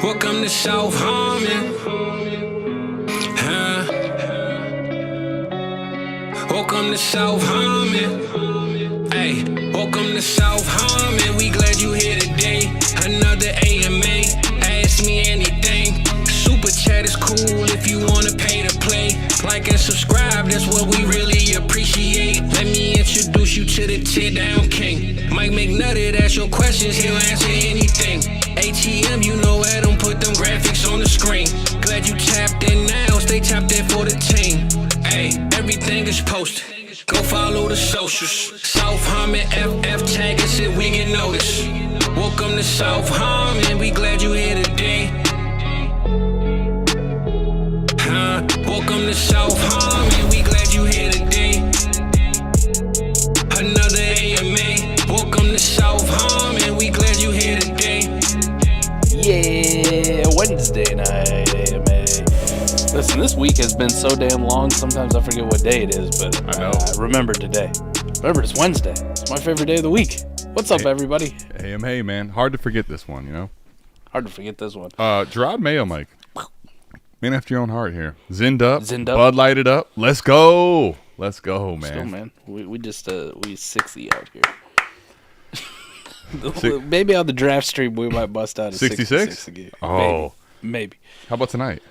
Welcome to South Harmon. Welcome to South Harmon. Hey, welcome to South Harmon. We glad you here today. Another AMA. Ask me anything. Super chat is cool if you wanna pay to play. Like and subscribe, that's what we really appreciate. Let me introduce you to the tear down king. Mike McNutty, ask your questions, he'll answer anything. ATM, you know I don't put them graphics on the screen. Glad you tapped in now, stay tapped in for the team. Hey, everything is posted. Go follow the socials. South Harmon FF tag us if we get noticed. Welcome to South Harmon, we glad you here today. Welcome to South Harmon, we glad you here today. Another AMA. Welcome to South Harmon, we glad you here today. Yeah, Wednesday night AMA. Listen, this week has been so damn long, sometimes I forget what day it is, but I know. I remember today. Remember, it's Wednesday. It's my favorite day of the week. What's up, everybody? AMA, man. Hard to forget this one, you know? Hard to forget this one. Gerard Mayo, Mike. Man after your own heart here. Zinned up. Bud lighted up. Let's go. Let's go, man. Still, man. We just, we 60 out here. Maybe on the draft stream we might bust out a 66 again. Oh. Maybe. How about tonight?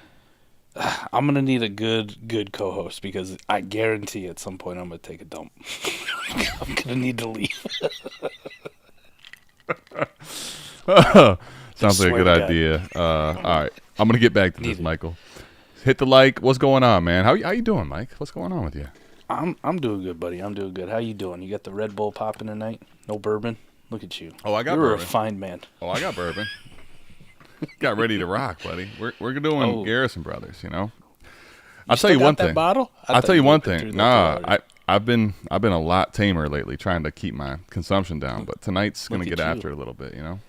I'm going to need a good co-host because I guarantee at some point I'm going to take a dump. I'm going to need to leave. Sounds like a good idea. All right. I'm going to get back to this, Michael. Hit the like. What's going on, man? How you doing, Mike? What's going on with you? I'm doing good, buddy. I'm doing good. How you doing? You got the Red Bull popping tonight? No bourbon? Look at you. Oh, I got You're bourbon. a fine man. Oh, I got bourbon. Got ready to rock, buddy. We're doing Garrison Brothers, you know. I'll tell you one thing. Bottle? I'll tell you one thing. Nah, I've been a lot tamer lately, trying to keep my consumption down. But tonight's gonna get after it a little bit, you know.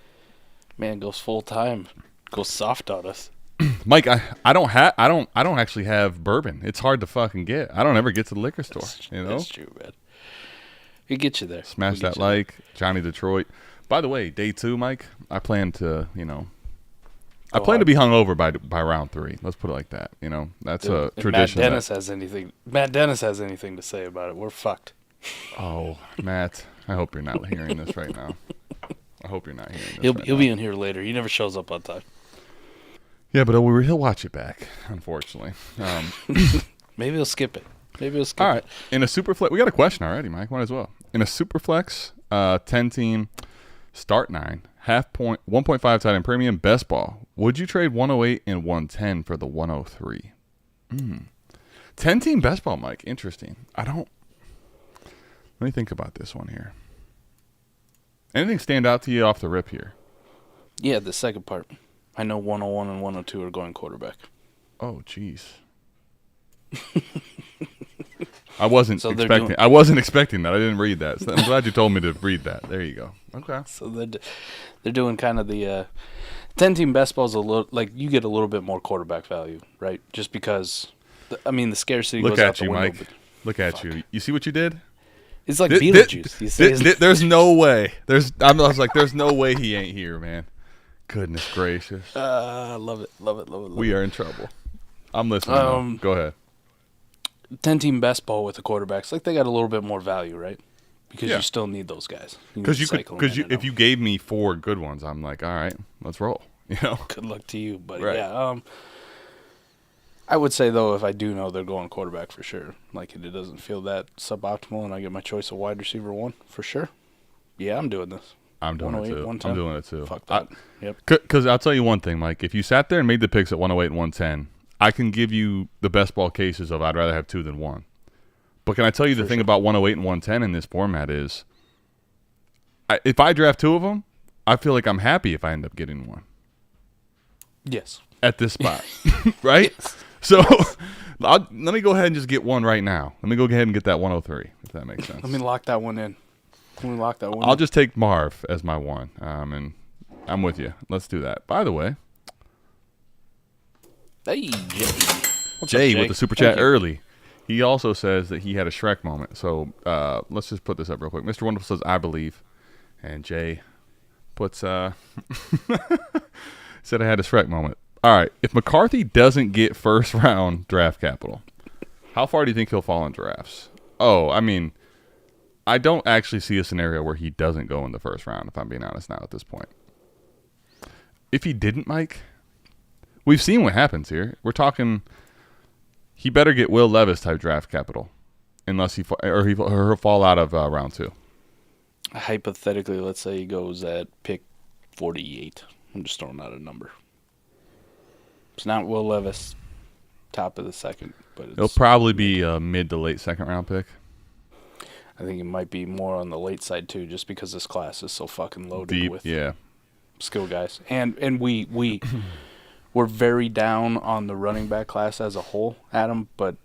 Man goes full time, goes soft on us. Mike, I don't actually have bourbon. It's hard to fucking get. I don't ever get to the liquor store. You know. That's true, man. We get you there. Smash that like, Johnny Detroit. By the way, day 2, Mike. I plan to, I plan to be hungover by round 3. Let's put it like that. You know, that's a tradition. Matt Dennis has anything to say about it, we're fucked. Oh, Matt, I hope you're not hearing this right now. I hope you're not hearing this. He'll be in here later. He never shows up on time. Yeah, but he'll watch it back. Unfortunately, maybe he'll skip it. All right. In a super flex, we got a question already, Mike. Might as well. In a super flex, 10-team, start 9, half point, 1.5 tight end premium, best ball. Would you trade 108 and 110 for the 103? 10-team best ball, Mike. Interesting. Let me think about this one here. Anything stand out to you off the rip here? Yeah, the second part. I know 101 and 102 are going quarterback. Oh, jeez. I wasn't expecting that. I didn't read that. So I'm glad you told me to read that. There you go. Okay. So they're doing kind of the 10-team best ball is a little like you get a little bit more quarterback value, right? Just because the scarcity goes out the window. Look at you, Mike. Look at you. You see what you did? It's like Beetlejuice. There's no way. I was like, there's no way he ain't here, man. Goodness gracious. Love it. We are in trouble. I'm listening. Go ahead. 10-team best ball with the quarterbacks, like they got a little bit more value, right? Because you still need those guys. Because if you gave me 4 good ones, I'm like, all right, let's roll. You know. Good luck to you, buddy. Right. Yeah. I would say though, if I do know they're going quarterback for sure, like it doesn't feel that suboptimal, and I get my choice of wide receiver 1 for sure. Yeah, I'm doing this. I'm doing it too. I'm doing it too. Fuck that. Yep. Because I'll tell you one thing, Mike. If you sat there and made the picks at 108 and 110, I can give you the best ball cases of I'd rather have 2 than 1. But can I tell you the thing about 108 and 110 in this format is, if I draft 2 of them, I feel like I'm happy if I end up getting 1. Yes. At this spot, right? Yes. So let me go ahead and just get 1 right now. Let me go ahead and get that 103, if that makes sense. Let me lock that one in. I'll just take Marv as my 1, and I'm with you. Let's do that. By the way, hey, Jay with the super chat early. He also says that he had a Shrek moment. So let's just put this up real quick. Mr. Wonderful says, I believe. And Jay puts Said I had a Shrek moment. All right. If McCarthy doesn't get first round draft capital, how far do you think he'll fall in drafts? Oh, I mean, I don't actually see a scenario where he doesn't go in the first round, if I'm being honest now at this point. If he didn't, Mike, we've seen what happens here. We're talking he better get Will Levis type draft capital unless he'll fall out of round 2. Hypothetically, let's say he goes at pick 48. I'm just throwing out a number. It's not Will Levis, top of the second, but it'll probably be a mid to late second round pick. I think it might be more on the late side too, just because this class is so fucking loaded with skill guys. And we're very down on the running back class as a whole, Adam, but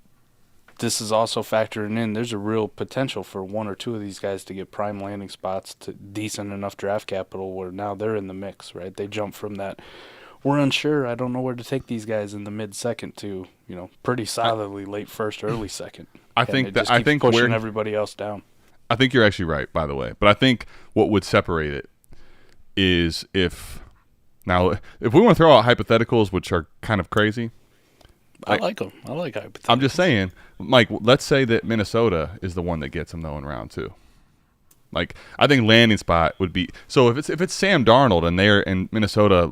this is also factoring in there's a real potential for one or two of these guys to get prime landing spots to decent enough draft capital where now they're in the mix, right? They jump from that we're unsure, I don't know where to take these guys in the mid-second to, pretty solidly late first, early second. I think pushing everybody else down. I think you're actually right, by the way. But I think what would separate it is if we want to throw out hypotheticals, which are kind of crazy. I like them. I like hypotheticals. I'm just saying, Mike, let's say that Minnesota is the one that gets him, though, in round 2. Like, I think landing spot would be – so if it's Sam Darnold and they're in Minnesota,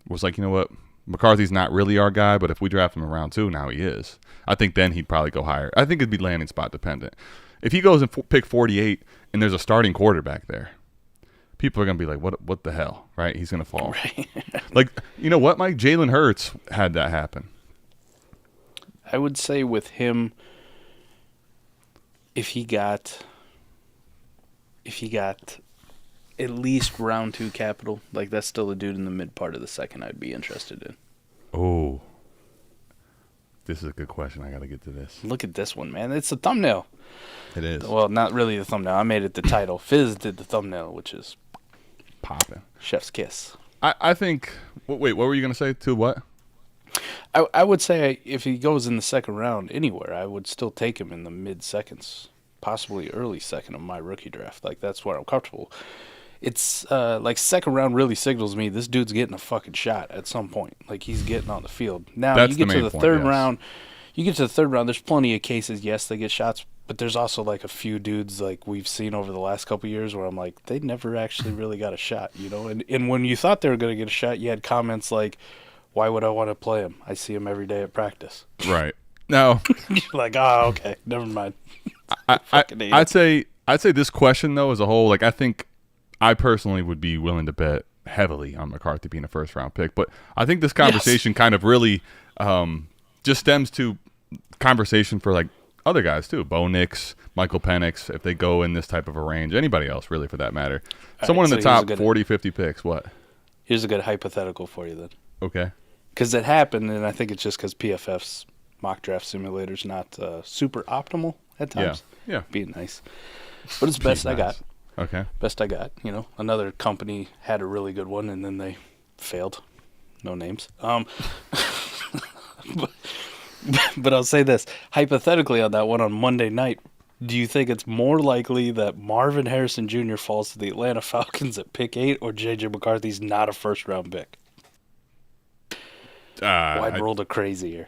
was like, you know what, McCarthy's not really our guy, but if we draft him in round 2, now he is. I think then he'd probably go higher. I think it'd be landing spot dependent. If he goes and pick 48 and there's a starting quarterback there, people are going to be like, what the hell, right? He's going to fall. Right. You know what, Mike? Jalen Hurts had that happen. I would say with him, if he got at least round 2 capital, that's still a dude in the mid part of the second I'd be interested in. Oh, this is a good question. I got to get to this. Look at this one, man. It's the thumbnail. It is. Well, not really the thumbnail. I made it the title. Fizz did the thumbnail, which is popping. Chef's kiss. I think. Wait, what were you going to say? To what? I would say if he goes in the second round anywhere, I would still take him in the mid seconds, possibly early second of my rookie draft. That's where I'm comfortable. It's second round really signals me this dude's getting a fucking shot at some point. He's getting on the field. Now you get to the third round. You get to the third round. There's plenty of cases. Yes, they get shots, but there's also a few dudes we've seen over the last couple of years where I'm like, they never actually really got a shot, And when you thought they were going to get a shot, you had comments like, why would I want to play him? I see him every day at practice. Right. No. You're like, okay, never mind. I'd say this question though as a whole, I think I personally would be willing to bet heavily on McCarthy being a first round pick, but I think this conversation kind of really just stems to conversation for other guys too. Bo Nix, Michael Penix, if they go in this type of a range, anybody else really for that matter. Someone in the top 40, 50 picks. What? Here's a good hypothetical for you then. Okay. Because it happened, and I think it's just because PFF's mock draft simulator's not super optimal at times. Yeah. Being nice. But it's best I got. Okay. Best I got. Another company had a really good one, and then they failed. No names. But I'll say this. Hypothetically on that one on Monday night, do you think it's more likely that Marvin Harrison Jr. falls to the Atlanta Falcons at pick 8 or J.J. McCarthy's not a first-round pick? Wide world of crazy here.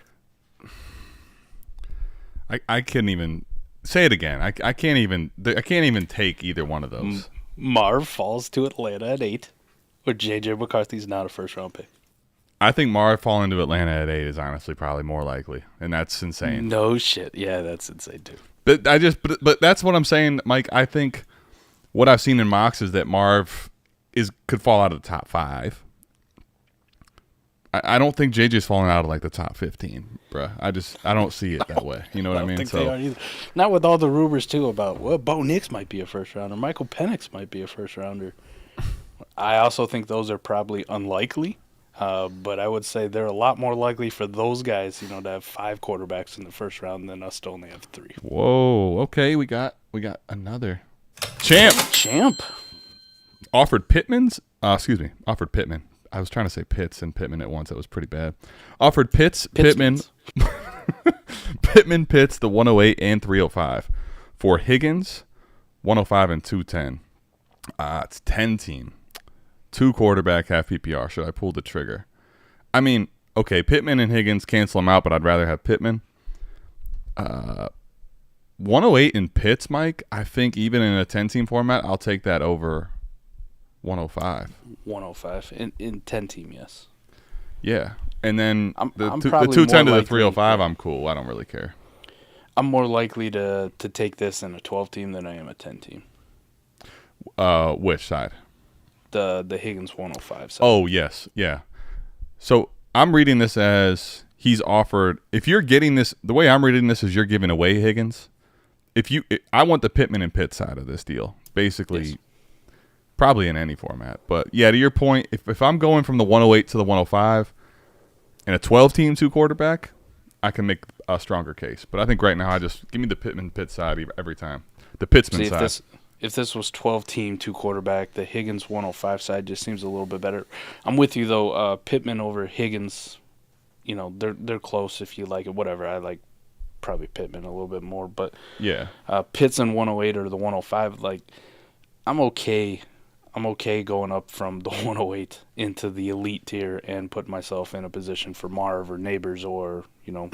I couldn't even say it again. I can't even take either one of those. Marv falls to Atlanta at 8, or J.J. McCarthy's not a first-round pick. I think Marv falling to Atlanta at 8 is honestly probably more likely, and that's insane. No shit. Yeah, that's insane too. But that's what I'm saying, Mike. I think what I've seen in mocks is that Marv could fall out of the top 5. I don't think JJ's falling out of the top 15, bruh. I don't see it that way. You know what I mean? Think they are either. Not with all the rumors too about Bo Nix might be a first rounder, Michael Penix might be a first rounder. I also think those are probably unlikely, but I would say they're a lot more likely for those guys, to have 5 quarterbacks in the first round than us to only have 3. Whoa. Okay, we got another champ. Offered Pittman. I was trying to say Pitts and Pittman at once. That was pretty bad. Offered Pittman, Pitts, the 108 and 305 for Higgins, 105 and 210. It's 10 team, 2 quarterback, half PPR. Should I pull the trigger? I mean, okay, Pittman and Higgins, cancel them out, but I'd rather have Pittman. 108 in Pitts, Mike, I think even in a 10-team format, I'll take that over 105. 105 in 10-team, yes. Yeah. And then the I'm 210 to the 305, I'm cool. I don't really care. I'm more likely to take this in a 12-team than I am a 10-team. Which side? The Higgins 105 side. Oh, yes. Yeah. So I'm reading this as he's offered. If you're getting this, the way I'm reading this is you're giving away Higgins. I want the Pittman and Pitt side of this deal. Basically, yes. Probably in any format. But yeah, to your point, if I'm going from the 108 to the 105 and a 12-team 2-quarterback, I can make a stronger case. But I think right now I just give me the Pittman Pitt side every time. The Pittsman side. If this was 12-team 2-quarterback, the Higgins 105 side just seems a little bit better. I'm with you though. Pittman over Higgins, they're close if you like it. Whatever. I like probably Pittman a little bit more, but yeah. Pitts and 108 or the 105. Like, I'm okay. I'm okay going up from the 108 into the elite tier and put myself in a position for Marv or Neighbors or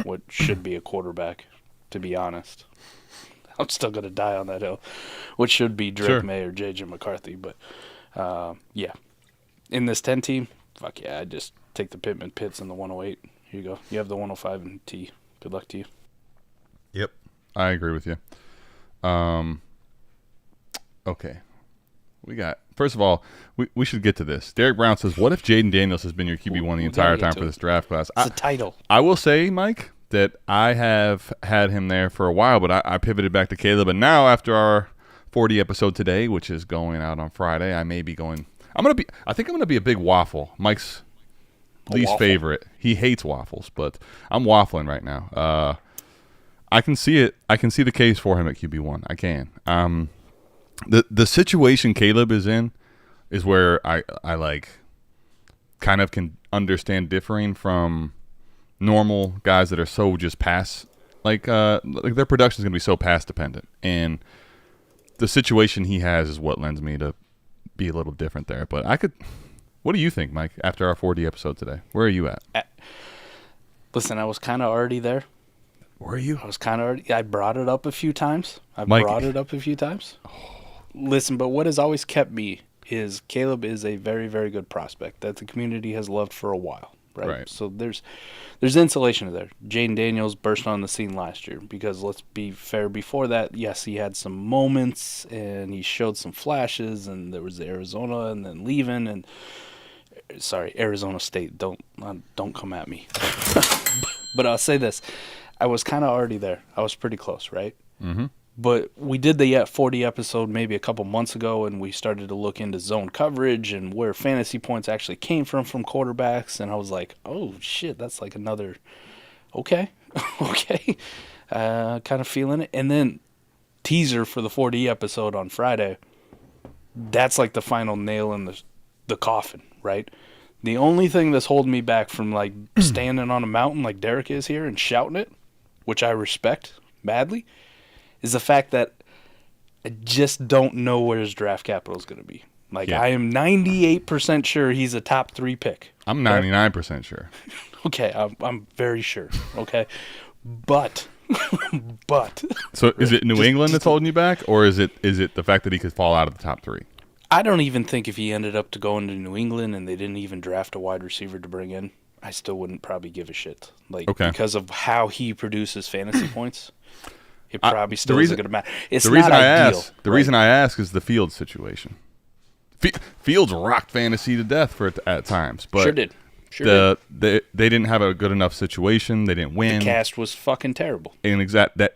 what should be a quarterback. To be honest. I'm still going to die on that hill, which should be Drake May or J.J. McCarthy. But, yeah, in this 10-team, fuck yeah, I just take the Pittman Pitts and the 108. Here you go. You have the 105 and T. Good luck to you. Yep, I agree with you. Okay. First of all, we should get to this. Derek Brown says, what if Jayden Daniels has been your QB1 the entire time for this draft class? It's a title. I will say, Mike, that I have had him there for a while, but I pivoted back to Caleb. And now after our 40 episode today, which is going out on Friday, I may be going – I think I'm going to be a big waffle. Mike's least favorite. He hates waffles, but I'm waffling right now. I can see it. I can see the case for him at QB1. I can. The situation Caleb is in is where I like kind of can understand differing from normal guys that are so just pass like their production is going to be so pass dependent, and the situation he has is what lends me to be a little different there. But what do you think, Mike, after our 40 episode today? Where are you at? Listen, I was kind of already there. Were you? I was kind of already. I brought it up a few times. Listen, but what has always kept me is Caleb is a very, very good prospect that the community has loved for a while, right? So there's insulation there. Jayden Daniels burst on the scene last year because, let's be fair, before that, yes, he had some moments and he showed some flashes, and there was the Arizona and then leaving, and Arizona State. Don't come at me. But I'll say this. I was kind of already there. I was pretty close, right? Mm-hmm. But we did the 40 episode maybe a couple months ago, and we started to look into zone coverage and where fantasy points actually came from quarterbacks. And I was like, oh, shit, that's like another, okay, kind of feeling it. And then teaser for the 40 episode on Friday, that's like the final nail in the coffin, right? The only thing that's holding me back from like standing on a mountain like Derek is here and shouting it, which I respect badly, is the fact that I just don't know where his draft capital is going to be. Like, I am 98% sure he's a top 3 pick. I'm 99% sure. Okay, I'm very sure. Okay, but. So is it New England that's holding you back, or is it the fact that he could fall out of the top 3? I don't even think if he ended up to go into New England and they didn't even draft a wide receiver to bring in, I still wouldn't probably give a shit. Because of how he produces fantasy points. It probably still isn't going to matter. It's not ideal. The reason I ask is the Fields situation. Fields rocked fantasy to death at times, but sure did. They didn't have a good enough situation. They didn't win. The cast was fucking terrible. And exactly.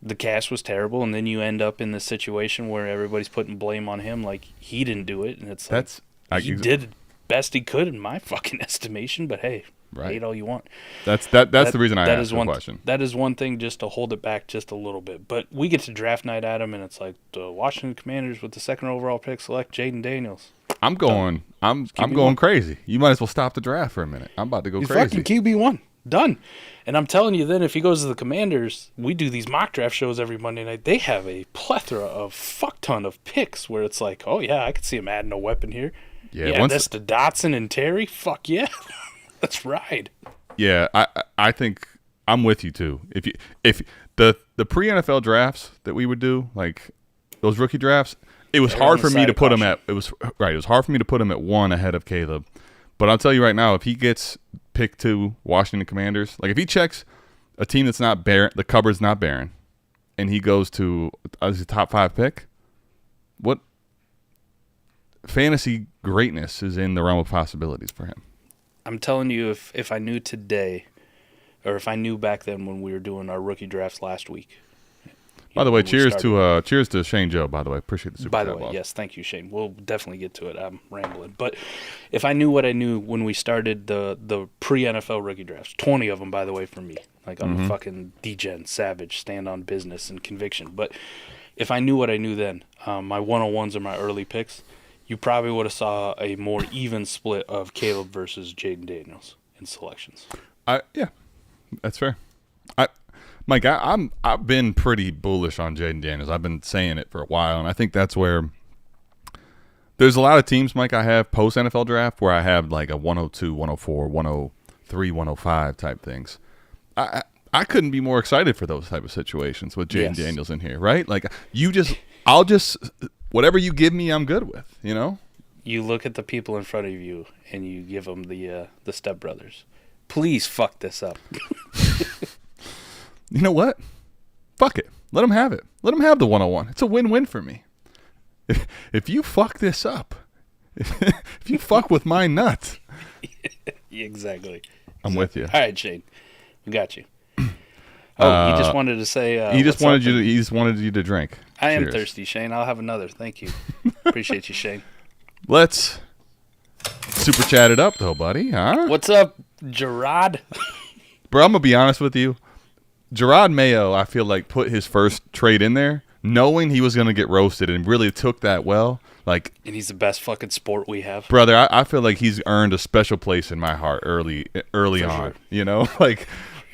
The cast was terrible, and then you end up in this situation where everybody's putting blame on him, like he didn't do it, and it's like he did best he could in my fucking estimation. But hey. Right. Hate all you want. That's the reason I asked the question. That is one thing, just to hold it back just a little bit. But we get to draft night, Adam, and it's like the Washington Commanders with the 2nd overall pick select Jayden Daniels. I'm going crazy. You might as well stop the draft for a minute. I'm about to go crazy. Fucking QB1. Done. And I'm telling you, then if he goes to the Commanders, we do these mock draft shows every Monday night. They have a plethora of fuck ton of picks where it's like, oh yeah, I could see him adding a weapon here. Yeah, that's to Dotson and Terry. Fuck yeah, let's ride. Yeah, I think I'm with you too. If the pre-NFL drafts that we would do, like those rookie drafts, it was hard for me to put him at. It was hard for me to put him at 1 ahead of Caleb. But I'll tell you right now, if he gets picked to Washington Commanders, like if he checks a team that's not barren, the cupboard's not barren, and he goes to as a top 5 pick, what fantasy greatness is in the realm of possibilities for him? I'm telling you, if I knew today, or if I knew back then when we were doing our rookie drafts last week. By the way, cheers to Shane Joe, by the way. Appreciate the super By the way, yes, thank you, Shane. We'll definitely get to it. I'm rambling. But if I knew what I knew when we started the pre-NFL rookie drafts, 20 of them, by the way, for me. Like, I'm a fucking degen, savage, stand on business and conviction. But if I knew what I knew then, my 101s are my early picks, you probably would have saw a more even split of Caleb versus Jayden Daniels in selections. Yeah, that's fair. Mike, I've been pretty bullish on Jayden Daniels. I've been saying it for a while, and I think that's where there's a lot of teams, Mike, I have post-NFL draft where I have like a 102, 104, 103, 105 type things. I couldn't be more excited for those type of situations with Jayden Daniels in here, right? Like I'll just whatever you give me, I'm good with, you know? You look at the people in front of you and you give them the stepbrothers. Please fuck this up. You know what? Fuck it. Let him have it. Let him have the 101. It's a win-win for me. If you fuck this up, if you fuck with my nuts. Exactly. I'm with you. All right, Shane. We got you. Oh, he just wanted to say. He just wanted you to drink. I am thirsty, Shane. I'll have another. Thank you. Appreciate you, Shane. Let's super chat it up, though, buddy. Huh? What's up, Gerard? Bro, I'm gonna be honest with you. Gerard Mayo, I feel like, put his first trade in there, knowing he was gonna get roasted, and really took that well. Like, and he's the best fucking sport we have, brother. I feel like he's earned a special place in my heart early on. Sure. You know, like.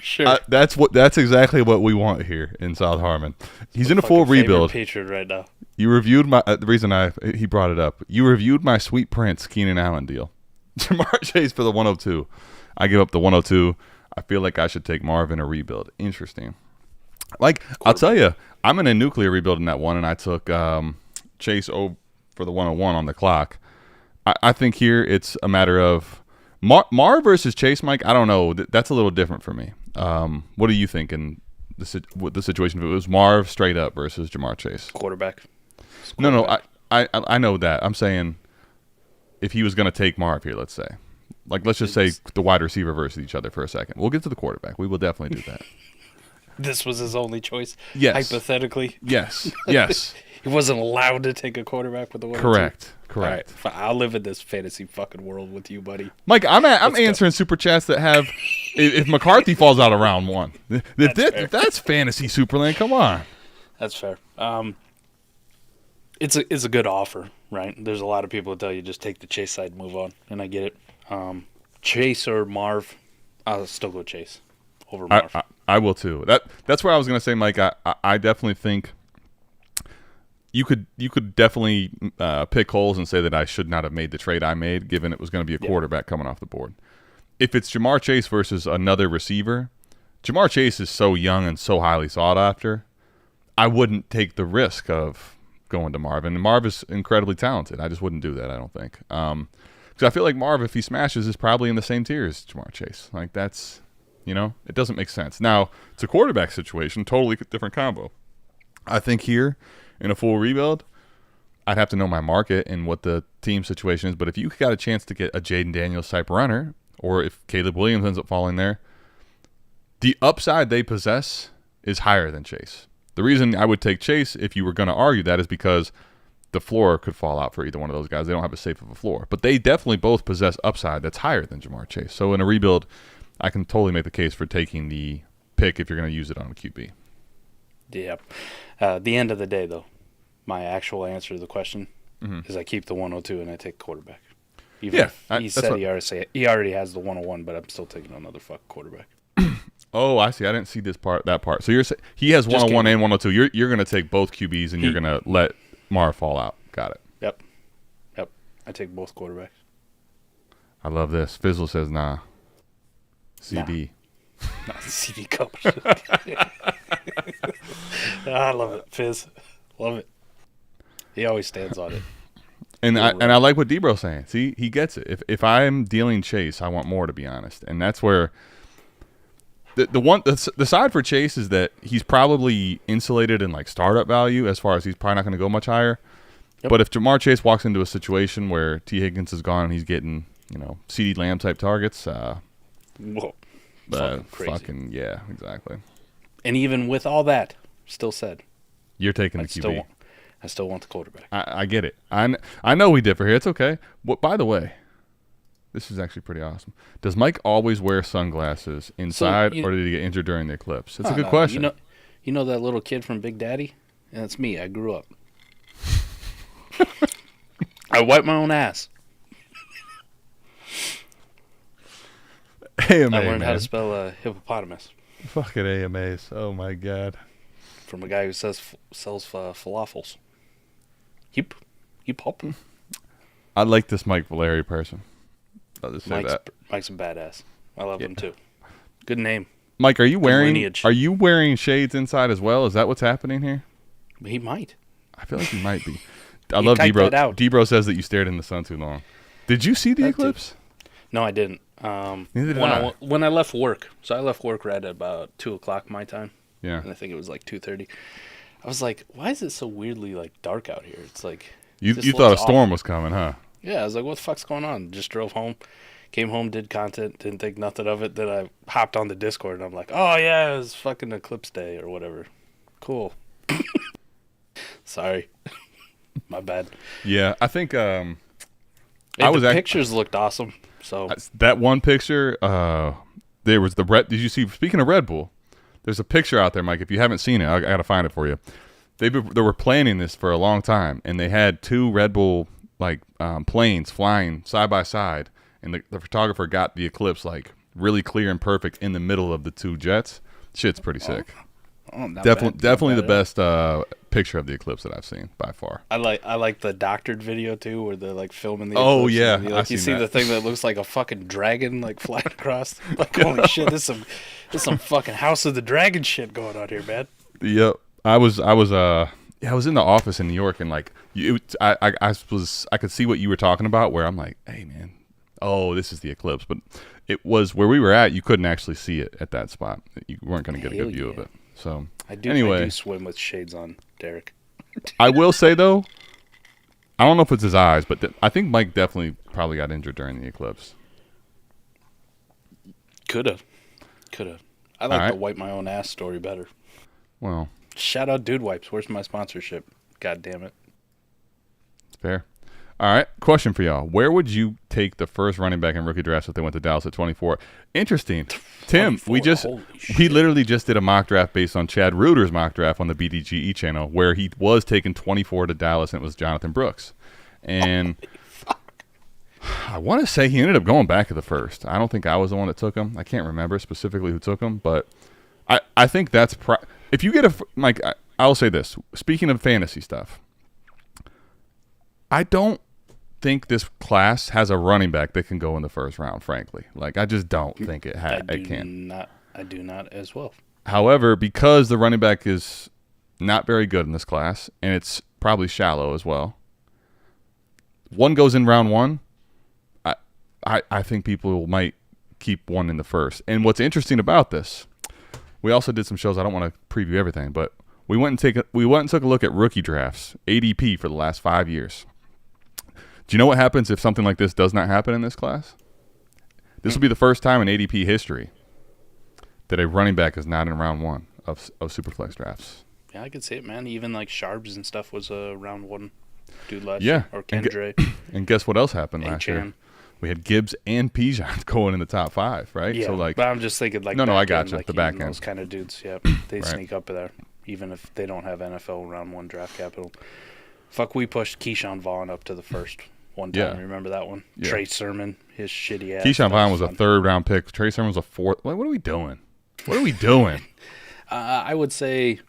Sure. That's exactly what we want here in South Harmon. He's in a full rebuild. Patriot right now. You reviewed my the reason he brought it up. You reviewed my Sweet Prince Keenan Allen deal. Jamar Chase for the 102. I give up the 102. I feel like I should take Marv in a rebuild. Interesting. Like, I'll tell you, I'm in a nuclear rebuild in that one, and I took Chase for the 101 on the clock. I think here it's a matter of Marv versus Chase, Mike. I don't know. That's a little different for me. What do you think in the situation if it was Marv straight up versus Jamar Chase? Quarterback. No, I know that. I'm saying if he was going to take Marv here, let's say. Like, let's just say the wide receiver versus each other for a second. We'll get to the quarterback. We will definitely do that. This was his only choice? Yes. Hypothetically? Yes. He wasn't allowed to take a quarterback with the 102? Correct. All right, I'll live in this fantasy fucking world with you, buddy. Mike, I'm answering super chats that have if McCarthy falls out of round 1. If that's fantasy Superland, come on. That's fair. It's a good offer, right? There's a lot of people that tell you just take the Chase side and move on, and I get it. Chase or Marv, I'll still go Chase over Marv. I will too. That's where I was going to say, Mike. I definitely think you could definitely pick holes and say that I should not have made the trade I made, given it was going to be a quarterback coming off the board. If it's Jamar Chase versus another receiver, Jamar Chase is so young and so highly sought after. I wouldn't take the risk of going to Marv, and Marv is incredibly talented. I just wouldn't do that. I don't think. Because I feel like Marv, if he smashes, is probably in the same tier as Jamar Chase. Like, that's, it doesn't make sense. Now, it's a quarterback situation, totally different combo. I think here, in a full rebuild, I'd have to know my market and what the team situation is. But if you got a chance to get a Jayden Daniels type runner, or if Caleb Williams ends up falling there, the upside they possess is higher than Chase. The reason I would take Chase, if you were going to argue that, is because the floor could fall out for either one of those guys. They don't have a safe of a floor. But they definitely both possess upside that's higher than Jamar Chase. So in a rebuild, I can totally make the case for taking the pick if you're going to use it on a QB. Yeah. At the end of the day, though, my actual answer to the question is I keep the 102 and I take quarterback. Even if he said he already has the 101, but I'm still taking another quarterback. Oh, I see. I didn't see that part. So he has 101 and 102. You're going to take both QBs and you're going to let Marv fall out. Got it. Yep. I take both quarterbacks. I love this. Fizzle says nah. CD. Not CD coach. I love it, Fizz. Love it. He always stands on it. And I like what Debro's saying. See, he gets it. If I'm dealing Chase, I want more, to be honest. And that's where the side for Chase is that he's probably insulated in like startup value as far as he's probably not going to go much higher. Yep. But if Jamar Chase walks into a situation where T. Higgins is gone and he's getting, CeeDee Lamb type targets, whoa. But crazy. Yeah, exactly. And even with all that, still said, you're taking the QB. I still want the quarterback. I get it. I know we differ here. It's okay. By the way, this is actually pretty awesome. Does Mike always wear sunglasses inside, or did he get injured during the eclipse? It's a good question. You know that little kid from Big Daddy? And that's me. I grew up. I wipe my own ass. AMA, I learned how to spell hippopotamus. Fucking AMAs. Oh, my God. From a guy who sells falafels. Yep. I like this Mike Valeri person. I'll just say that. Mike's a badass. I love him, too. Good name. Mike, are you wearing shades inside as well? Is that what's happening here? He might. I feel like he might be. I love Debro. Debro says that you stared in the sun too long. Did you see the eclipse? No, I didn't. Neither did I. When I left work, so I left work right at about 2 o'clock my time. Yeah. And I think it was like 2:30. I was like, why is it so weirdly like dark out here? It's like you thought a storm was coming, huh? Yeah, I was like, what the fuck's going on? Just drove home, came home, did content, didn't think nothing of it. Then I hopped on the Discord and I'm like, oh yeah, it was fucking eclipse day or whatever. Cool. Sorry. My bad. Yeah, I think the pictures looked awesome. So that one picture, there was the Red. Did you see? Speaking of Red Bull, there's a picture out there, Mike. If you haven't seen it, I got to find it for you. They were planning this for a long time, and they had two Red Bull planes flying side by side, and the photographer got the eclipse like really clear and perfect in the middle of the two jets. Shit's pretty sick. Definitely the best picture of the eclipse that I've seen by far. I like the doctored video too, where they're like filming the eclipse. Oh yeah, you see the thing that looks like a fucking dragon like flying across. Like holy shit, this some fucking House of the Dragon shit going on here, man. Yep, I was in the office in New York, and like I could see what you were talking about. Where I'm like, hey man, oh this is the eclipse, but it was where we were at. You couldn't actually see it at that spot. You weren't going to get a good view of it. So I do swim with shades on, Derek. I will say though, I don't know if it's his eyes, but I think Mike definitely probably got injured during the eclipse. Could have. I like the wipe my own ass story better. Well, shout out Dude Wipes. Where's my sponsorship? God damn it. It's fair. All right, question for y'all. Where would you take the first running back in rookie drafts if they went to Dallas at 24? Interesting. Tim, we literally just did a mock draft based on Chad Reuter's mock draft on the BDGE channel where he was taking 24 to Dallas and it was Jonathan Brooks. And I want to say he ended up going back to the first. I don't think I was the one that took him. I can't remember specifically who took him, but I think that's if you get Mike, I'll say this. Speaking of fantasy stuff, I don't think this class has a running back that can go in the first round, frankly. Like, I just don't think it can. I do not as well. However, because the running back is not very good in this class, and it's probably shallow as well, one goes in round one, I think people might keep one in the first. And what's interesting about this, we also did some shows. I don't want to preview everything, but we went and took a look at rookie drafts, ADP for the last 5 years. Do you know what happens if something like this does not happen in this class? This will be the first time in ADP history that a running back is not in round one of Superflex drafts. Yeah, I could see it, man. Even like Sharps and stuff was a round one dude last year. Or Kendre. And guess what else happened last year? We had Gibbs and Pigeon going in the top 5, right? Yeah, so like, but I'm just thinking like no, I got you. Like the back end. Those kind of dudes, yeah, they right. Sneak up there, even if they don't have NFL round one draft capital. Fuck, we pushed Keyshawn Vaughn up to the first one time. Yeah. Remember that one? Yeah. Trey Sermon, his shitty ass. Keyshawn Vaughn was a 3rd round pick. Trey Sermon was a 4th. What are we doing? What are we doing? I would say,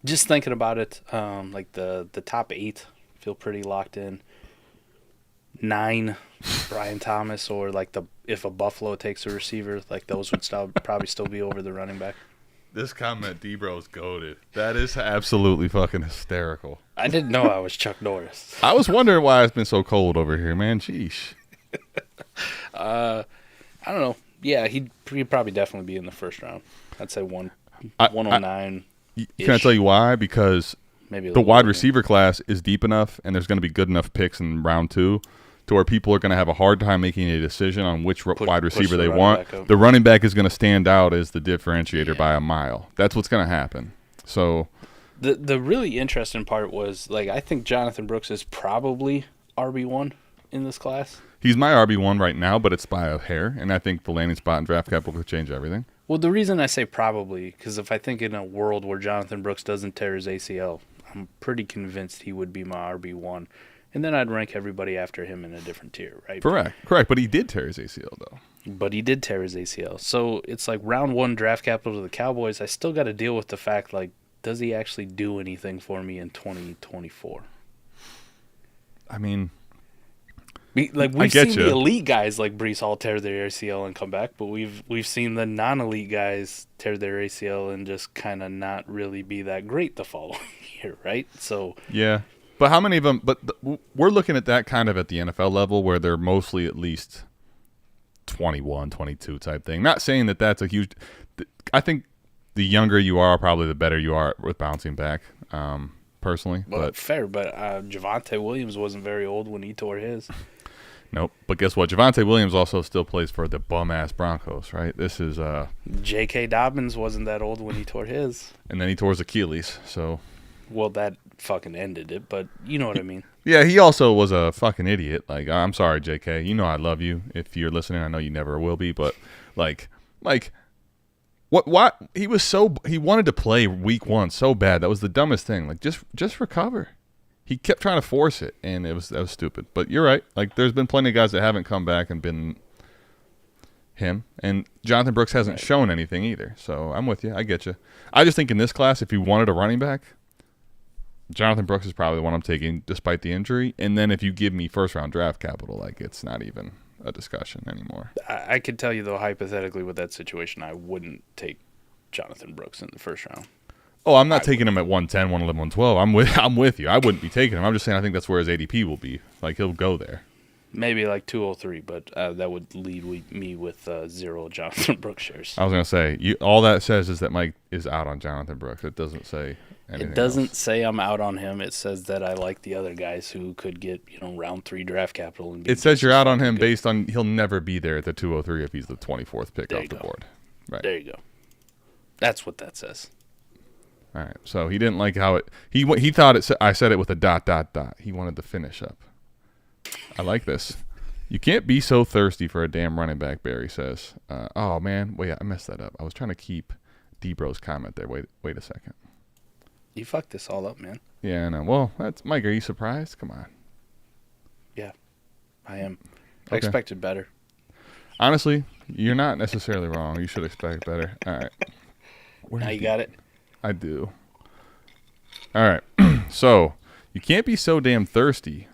just thinking about it, like the top 8 feel pretty locked in. 9, Brian Thomas, or like if a Buffalo takes a receiver, like those would probably still be over the running back. This comment, D-Bro's goated. That is absolutely fucking hysterical. I didn't know I was Chuck Norris. I was wondering why it's been so cold over here, man. Sheesh. I don't know. Yeah, he'd probably definitely be in the first round. I'd say 109. Can I tell you why? Because maybe the wide receiver class is deep enough, and there's going to be good enough picks in round 2 to where people are going to have a hard time making a decision on which wide receiver they want. The running back is going to stand out as the differentiator by a mile. That's what's going to happen. So the really interesting part was, like, I think Jonathan Brooks is probably RB1 in this class. He's my RB1 right now, but it's by a hair, and I think the landing spot and draft capital could change everything. Well, the reason I say probably, because if I think in a world where Jonathan Brooks doesn't tear his ACL, I'm pretty convinced he would be my RB1. And then I'd rank everybody after him in a different tier, right? Correct. But he did tear his ACL, though. But he did tear his ACL. So it's like round 1 draft capital to the Cowboys. I still got to deal with the fact, like, does he actually do anything for me in 2024? I mean, we've seen the elite guys like Breece Hall tear their ACL and come back, but we've seen the non-elite guys tear their ACL and just kind of not really be that great the following year, right? So yeah. But how many of them? But we're looking at that kind of at the NFL level where they're mostly at least 21, 22 type thing. Not saying that that's a huge – I think the younger you are, probably the better you are with bouncing back, personally. Well, but fair, but Javonte Williams wasn't very old when he tore his. Nope. But guess what? Javonte Williams also still plays for the bum-ass Broncos, right? This is J.K. Dobbins wasn't that old when he tore his. And then he tore his Achilles, so – well, that fucking ended it, but you know what I mean. Yeah, he also was a fucking idiot. Like, I'm sorry, JK. You know I love you. If you're listening, I know you never will be, but like what he wanted to play week 1 so bad. That was the dumbest thing. Like, just recover. He kept trying to force it, and that was stupid. But you're right. Like, there's been plenty of guys that haven't come back and been him, and Jonathan Brooks hasn't shown anything either. So I'm with you. I get you. I just think in this class, if you wanted a running back, Jonathan Brooks is probably the one I'm taking despite the injury. And then if you give me first-round draft capital, like, it's not even a discussion anymore. I could tell you, though, hypothetically with that situation, I wouldn't take Jonathan Brooks in the first round. Oh, I'm not taking him at 110, 111, 112. I'm with you. I wouldn't be taking him. I'm just saying I think that's where his ADP will be. Like, he'll go there. Maybe like 203, but that would lead me with 0 Jonathan Brooks shares. I was going to say, all that says is that Mike is out on Jonathan Brooks. It doesn't say anything It doesn't else. say I'm out on him. It says that I like the other guys who could get, round 3 draft capital. And it says you're out on him based on he'll never be there at the 203 if he's the 24th pick off the board. Right. There you go. That's what that says. All right. So he didn't like how he thought it. I said it with a ... He wanted to finish up. I like this. You can't be so thirsty for a damn running back, Barry says. Oh, man. Wait, I messed that up. I was trying to keep D-Bro's comment there. Wait a second. You fucked this all up, man. Yeah, I know. Well, that's Mike. Are you surprised? Come on. Yeah, I am. Okay. I expected better. Honestly, you're not necessarily wrong. You should expect better. All right. Now you got it? I do. All right. So, you can't be so damn thirsty.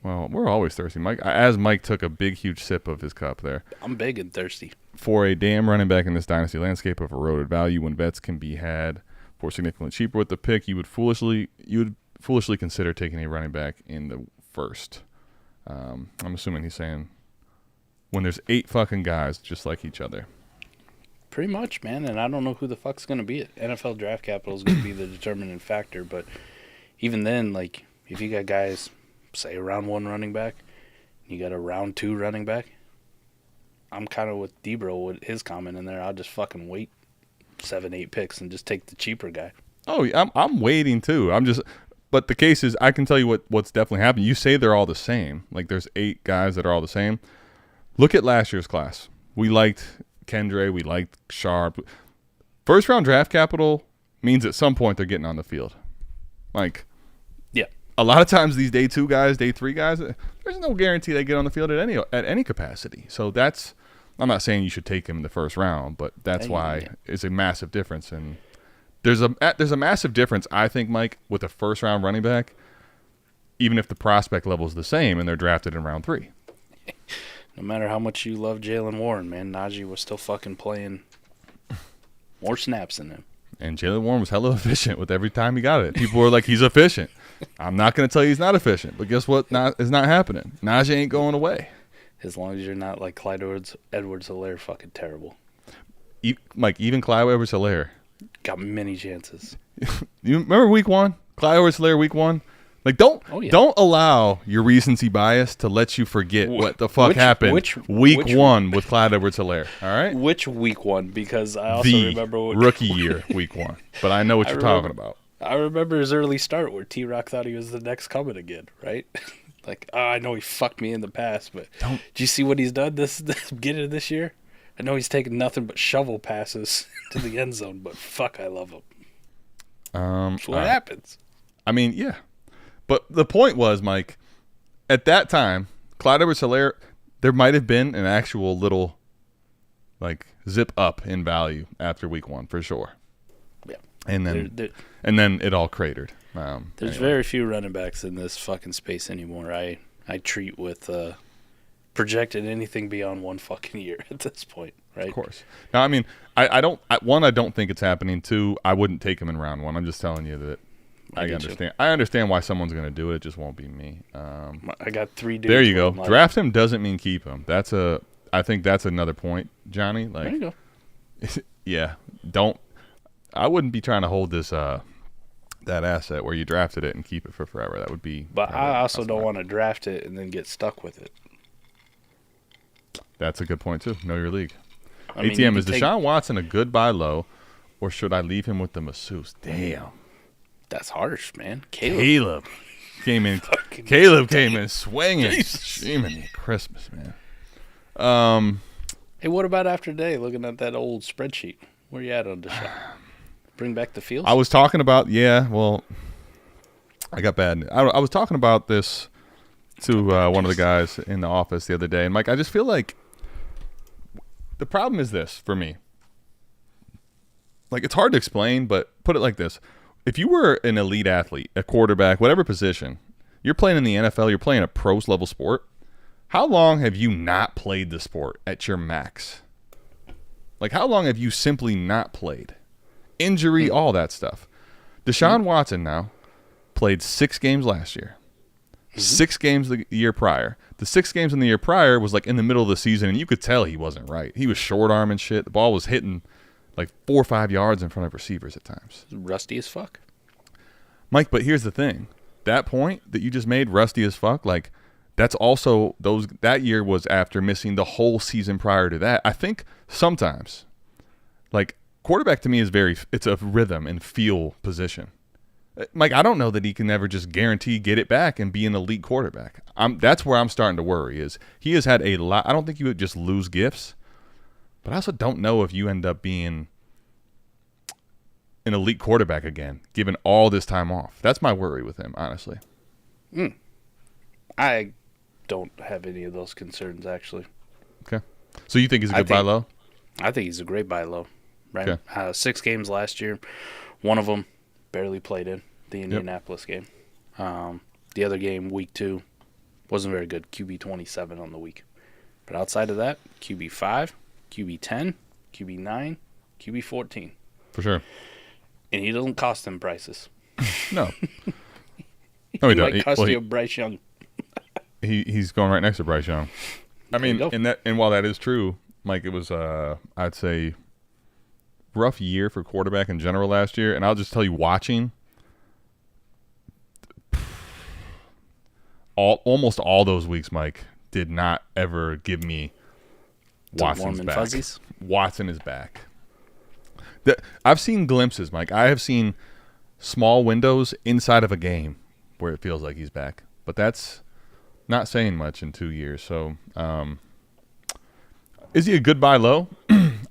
Well, we're always thirsty, Mike. As Mike took a big, huge sip of his cup there. I'm big and thirsty. For a damn running back in this dynasty landscape of eroded value, when vets can be had for significantly cheaper with the pick, you would foolishly consider taking a running back in the first. I'm assuming he's saying when there's 8 fucking guys just like each other. Pretty much, man. And I don't know who the fuck's going to be it. NFL draft capital is going to be the determining factor. But even then, like, if you got guys, say, a round 1 running back, you got a round 2 running back, I'm kind of with D-Bro with his comment in there. I'll just fucking wait 7-8 picks and just take the cheaper guy. Oh, yeah, I'm waiting too. But the case is, I can tell you what's definitely happened. You say they're all the same. Like, there's 8 guys that are all the same. Look at last year's class. We liked Kendre. We liked Sharp. First round draft capital means at some point they're getting on the field. Like, yeah, a lot of times these day 2 guys, day 3 guys, there's no guarantee they get on the field at any capacity. So that's I'm not saying you should take him in the first round, but that's why it's a massive difference. And there's a massive difference, I think, Mike, with a first round running back, even if the prospect level is the same and they're drafted in round 3. No matter how much you love Jaylen Warren, man, Najee was still fucking playing more snaps than him. And Jaylen Warren was hella efficient with every time he got it. People were like, he's efficient. I'm not going to tell you he's not efficient, but guess what? It's not happening. Najee ain't going away. As long as you're not like Clyde Edwards-Helaire, fucking terrible. Mike, even Clyde Edwards-Helaire got many chances. You remember week 1? Clyde Edwards-Helaire week 1? Like, don't allow your recency bias to let you forget what the fuck happened week 1 with Clyde Edwards-Helaire. All right? Which week 1? Because I also remember rookie year week 1. But I know what you're talking about. I remember his early start where T-Rock thought he was the next coming again, right? Like, I know he fucked me in the past, but did you see what he's done this beginning of this year? I know he's taken nothing but shovel passes to the end zone, but fuck, I love him. That's what happens. I mean, yeah. But the point was, Mike, at that time, Clyde Edwards-Helaire, there might have been an actual little, like, zip up in value after week 1, for sure. Yeah. And then it all cratered. There's very few running backs in this fucking space anymore. I treat with projected anything beyond 1 fucking year at this point, right? Of course. Now, I mean, I don't think it's happening. 2, I wouldn't take him in round 1. I'm just telling you that I understand. I understand why someone's going to do it. It just won't be me. I got 3 dudes. There you go. Draft him doesn't mean keep him. I think that's another point, Johnny. Like, there you go. Yeah. I wouldn't be trying to hold this that asset where you drafted it and keep it for forever. That would be. But I also don't want to draft it and then get stuck with it. That's a good point too. Know your league. I ATM, is Deshaun Watson a good buy low, or should I leave him with the masseuse? Damn. That's harsh, man. Caleb came in. Caleb came in swinging. Jiminy Christmas, man. Hey, what about after today? Looking at that old spreadsheet, where you at on Deshaun? Bring back the Fields? I was talking about, well, I got bad. I was talking about this to one of the guys in the office the other day, and Mike, I just feel like the problem is this for me. Like, it's hard to explain, but put it like this. If you were an elite athlete, a quarterback, whatever position, you're playing in the NFL, you're playing a pros level sport, how long have you not played the sport at your max? Like, how long have you simply not played? Injury, all that stuff. Deshaun Watson now played 6 games last year. 6 games the year prior. The 6 games in the year prior was like in the middle of the season, and you could tell he wasn't right. He was short arm and shit. The ball was hitting like 4 or 5 yards in front of receivers at times. Rusty as fuck. Mike, but here's the thing. That point that you just made, rusty as fuck, like, that's also that year was after missing the whole season prior to that. I think sometimes, like, quarterback to me is it's a rhythm and feel position. Mike, I don't know that he can ever just guarantee get it back and be an elite quarterback. That's where I'm starting to worry is he has had a lot. I don't think you would just lose gifts, but I also don't know if you end up being an elite quarterback again, given all this time off. That's my worry with him, honestly. I don't have any of those concerns, actually. Okay. So you think he's a good buy low? I think he's a great buy low. Right? Okay. 6 games last year. One of them barely played in, the Indianapolis game. The other game, week 2, wasn't very good. QB 27 on the week. But outside of that, QB 5, QB 10, QB 9, QB 14. For sure. And he doesn't cost them prices. No. No, he doesn't. Might cost you Bryce Young. He's going right next to Bryce Young. I mean, and while that is true, Mike, it was I'd say rough year for quarterback in general last year, and I'll just tell you, watching almost all those weeks, Mike, did not ever give me Watson's back. Fuzzies? Watson is back. I've seen glimpses, Mike. I have seen small windows inside of a game where it feels like he's back, but that's not saying much in 2 years. So, is he a good buy low?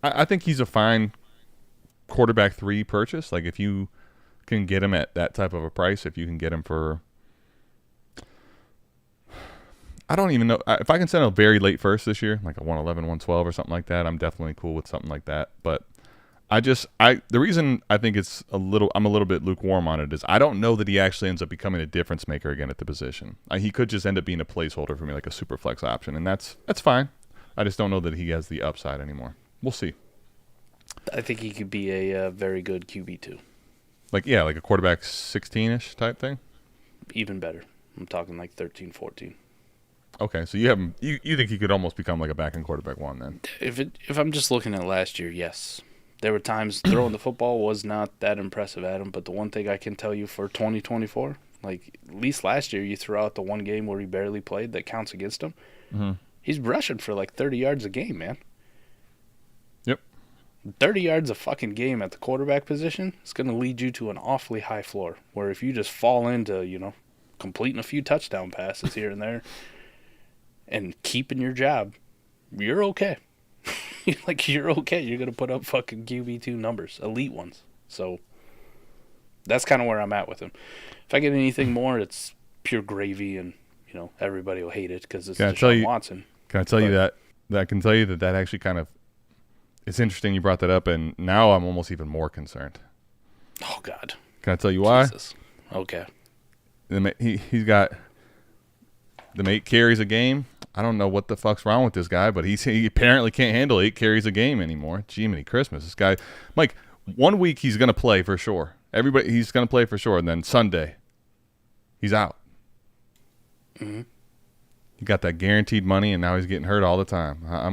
I think he's a fine quarterback 3 purchase. Like, if you can get him at that type of a price, if you can get him for, I don't even know if I can send a very late first this year, like a 111, 112 or something like that. I'm definitely cool with something like that. But the reason I think I'm a little bit lukewarm on it is I don't know that he actually ends up becoming a difference maker again at the position. He could just end up being a placeholder for me, like a super flex option, and that's fine. I just don't know that he has the upside anymore. We'll see. I think he could be a very good QB2. Like a quarterback 16-ish type thing. Even better. I'm talking like 13, 14. Okay, so you think he could almost become like a back-end quarterback one then? If I'm just looking at last year, yes. There were times throwing the football was not that impressive at him, but the one thing I can tell you for 2024, like at least last year you threw out the one game where he barely played that counts against him. Mm-hmm. He's rushing for like 30 yards a game, man. Yep. 30 yards a fucking game at the quarterback position is going to lead you to an awfully high floor, where if you just fall into, completing a few touchdown passes here and there and keeping your job, you're okay. You're okay. You're going to put up fucking QB2 numbers, elite ones. So that's kind of where I'm at with him. If I get anything more, it's pure gravy, and, everybody will hate it because it's Deshaun Watson. Can I tell you that I can tell you that actually kind of, it's interesting you brought that up, and now I'm almost even more concerned. Oh, God. Can I tell you why? Jesus. Okay. He's got the 8 carries a game. I don't know what the fuck's wrong with this guy, but he apparently can't handle 8 carries a game anymore. Jiminy Christmas. This guy, Mike, 1 week he's going to play for sure. He's going to play for sure, and then Sunday, he's out. Mm-hmm. He got that guaranteed money, and now he's getting hurt all the time. Let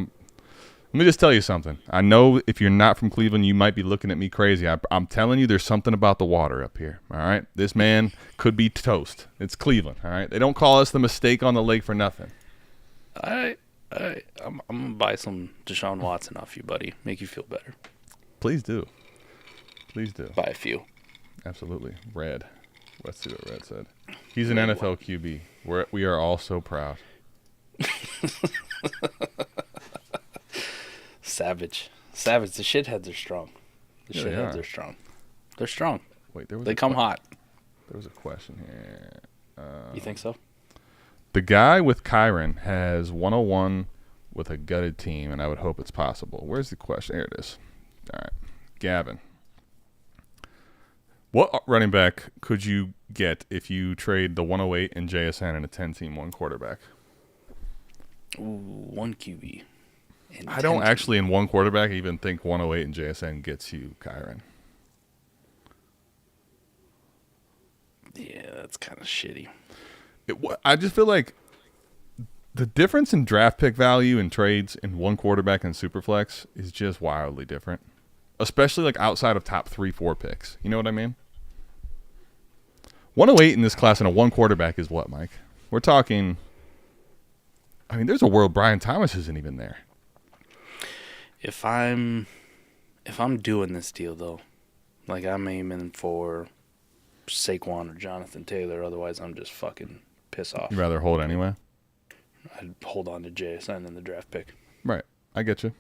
me just tell you something. I know if you're not from Cleveland, you might be looking at me crazy. I'm telling you, there's something about the water up here, all right? This man could be toast. It's Cleveland, all right? They don't call us the mistake on the lake for nothing. I'm going to buy some Deshaun Watson off you, buddy. Make you feel better. Please do. Please do. Buy a few. Absolutely. Red. Let's see what Red said. He's an NFL QB. We are all so proud. Savage. The shitheads are strong. Shitheads are strong. They're strong. Wait, they come hot. There was a question here. You think so? The guy with Kyron has 101 with a gutted team, and I would hope it's possible. Where's the question? There it is. All right. Gavin. What running back could you get if you trade the 108 and JSN and a 10-team one quarterback? Ooh, one QB. I don't actually, in one quarterback, even think 108 and JSN gets you Kyron. Yeah, that's kind of shitty. I just feel like the difference in draft pick value in trades in one quarterback and Superflex is just wildly different, especially like outside of top 3-4 picks. You know what I mean? 108 in this class and a one quarterback is what, Mike? We're talking. I mean, there's a world Brian Thomas isn't even there. If I'm doing this deal though, like I'm aiming for Saquon or Jonathan Taylor, otherwise I'm just fucking piss off. You'd rather hold anyway? I'd hold on to JSN in the draft pick. Right. I get you.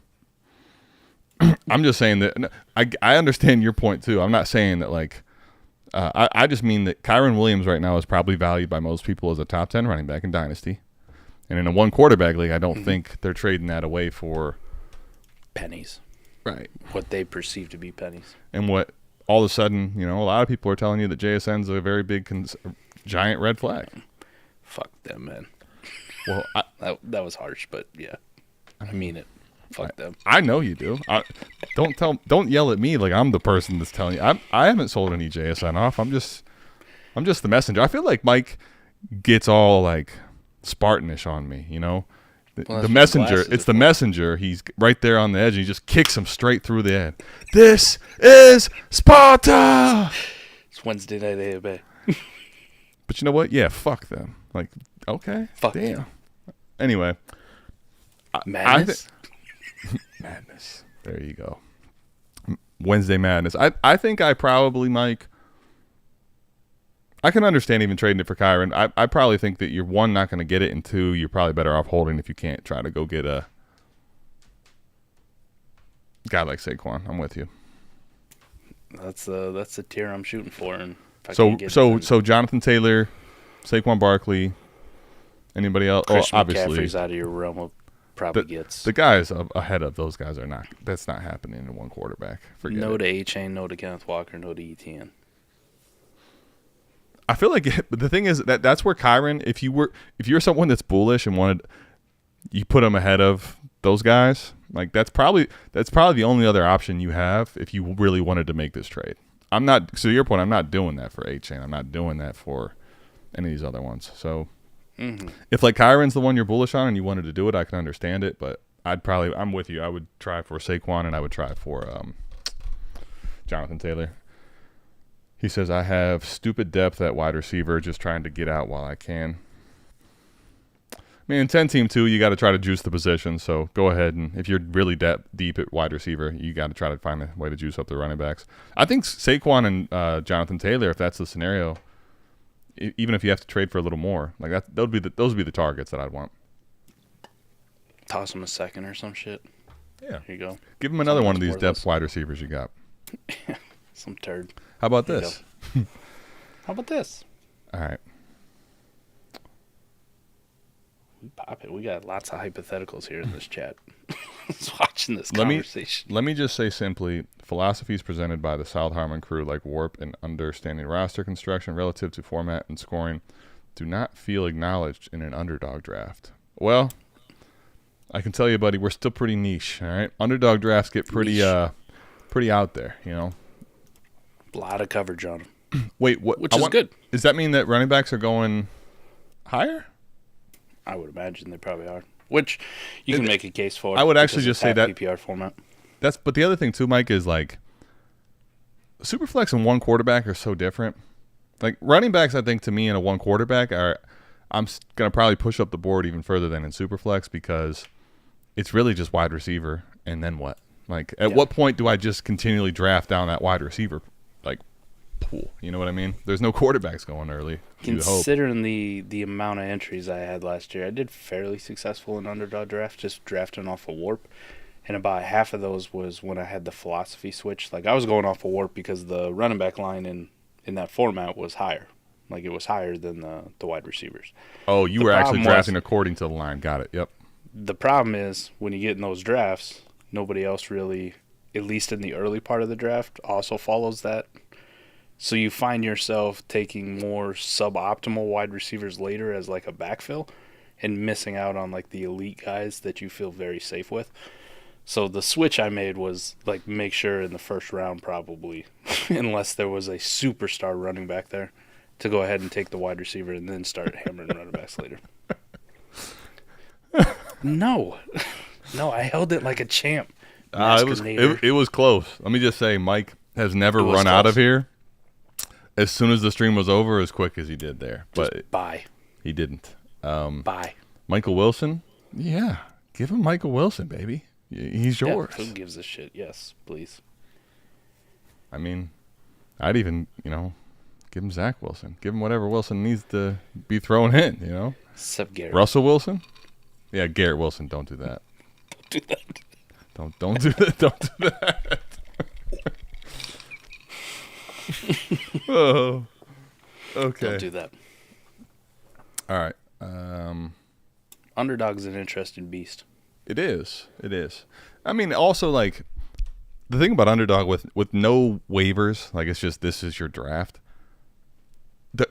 I'm just saying that I understand your point too. I'm not saying that like I just mean that Kyron Williams right now is probably valued by most people as a top 10 running back in Dynasty. And in a one quarterback league, I don't think they're trading that away for pennies. Right. What they perceive to be pennies. And what all of a sudden, a lot of people are telling you that JSN's a very big, giant red flag. Fuck them, man. Well, that was harsh, but yeah, I mean it. Fuck them. I know you do. Don't yell at me like I'm the person that's telling you. I haven't sold any JSN off. I'm just the messenger. I feel like Mike gets all like Spartanish on me. The messenger. It's the messenger. He's right there on the edge, and he just kicks him straight through the head. This is Sparta. It's Wednesday night AMA. But you know what? Yeah, fuck them. Like, okay, fuck damn. them. Anyway, madness. Madness. There you go. Wednesday madness. I think I probably, Mike. I can understand even trading it for Kyron. I probably think that you're one, not going to get it, and two, you're probably better off holding if you can't try to go get a guy like Saquon. I'm with you. That's the tier I'm shooting for. And so Jonathan Taylor, Saquon Barkley, Anybody else? Chris Obviously, McCaffrey's out of your realm of probably gets. The guys ahead of those guys are not. That's not happening in one quarterback. Forget no it. to A-Chain, no to Kenneth Walker, no to ETN. I feel like the thing is that's where Kyron, if you're someone that's bullish and you put him ahead of those guys, like that's probably the only other option you have if you really wanted to make this trade. I'm not, so to your point, I'm not doing that for A-Chain. I'm not doing that for any of these other ones. So if like Kyron's the one you're bullish on and you wanted to do it, I can understand it, but I'm with you. I would try for Saquon and I would try for Jonathan Taylor. He says, I have stupid depth at wide receiver, just trying to get out while I can. I mean, in 10-team 2, you got to try to juice the position. So go ahead, and if you're really deep at wide receiver, you got to try to find a way to juice up the running backs. I think Saquon and Jonathan Taylor, if that's the scenario, even if you have to trade for a little more, like those would be the targets that I'd want. Toss him a second or some shit. Yeah. Here you go. Give him another one of these depth wide receivers you got. Some turd. How about this? How about this? All right. We pop it. We got lots of hypotheticals here in this chat. Just watching this conversation. Let me just say simply, philosophies presented by the South Harmon crew like warp and understanding roster construction relative to format and scoring do not feel acknowledged in an underdog draft. Well, I can tell you, buddy, we're still pretty niche, all right? Underdog drafts get pretty out there, you know? A lot of coverage on them. Wait, what? Which is good. Does that mean that running backs are going higher? I would imagine they probably are. Which you can make a case for. I would actually just say that PPR format. But the other thing too, Mike, is like Superflex and one quarterback are so different. Like running backs, I think to me in a one quarterback I'm gonna probably push up the board even further than in Superflex because it's really just wide receiver and then what? Like at what point do I just continually draft down that wide receiver like pool? You know what I mean? There's no quarterbacks going early. Considering the amount of entries I had last year, I did fairly successful in Underdog draft, just drafting off a warp. And about half of those was when I had the philosophy switch. Like I was going off a warp because the running back line in that format was higher. Like it was higher than the wide receivers. Oh, you were actually drafting according to the line. Got it. Yep. The problem is when you get in those drafts, nobody else really, at least in the early part of the draft, also follows that. So you find yourself taking more suboptimal wide receivers later as like a backfill and missing out on like the elite guys that you feel very safe with. So the switch I made was like make sure in the first round probably, unless there was a superstar running back there, to go ahead and take the wide receiver and then start hammering running backs later. No, I held it like a champ. It was close. Let me just say, Mike has never run out of here as soon as the stream was over as quick as he did there. But bye. He didn't. Bye. Michael Wilson? Yeah. Give him Michael Wilson, baby. He's yours. Who gives a shit? Yes, please. I mean, I'd even, give him Zach Wilson. Give him whatever Wilson needs to be thrown in, Except Garrett. Russell Wilson? Yeah, Garrett Wilson. Don't do that. Don't do that. Don't do that. Don't do that. Oh. Okay. Don't do that. All right. Underdog's an interesting beast. It is. I mean, also, like, the thing about Underdog with no waivers, like, it's just this is your draft.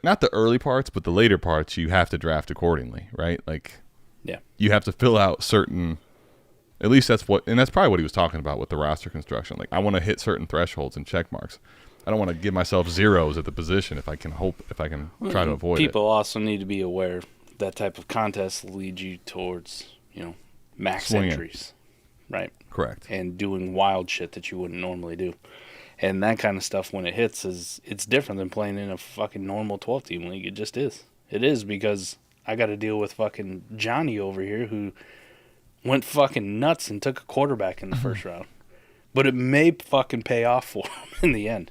Not the early parts, but the later parts, you have to draft accordingly, right? Like, yeah, you have to fill out certain. At least that's probably what he was talking about with the roster construction. Like, I want to hit certain thresholds and check marks. I don't want to give myself zeros at the position if I can try to avoid it. People also need to be aware that type of contest leads you towards, max entries, right? Correct. And doing wild shit that you wouldn't normally do. And that kind of stuff, when it hits, it's different than playing in a fucking normal 12-team league. It just is. It is because I got to deal with fucking Johnny over here who went fucking nuts and took a quarterback in the first round. But it may fucking pay off for him in the end.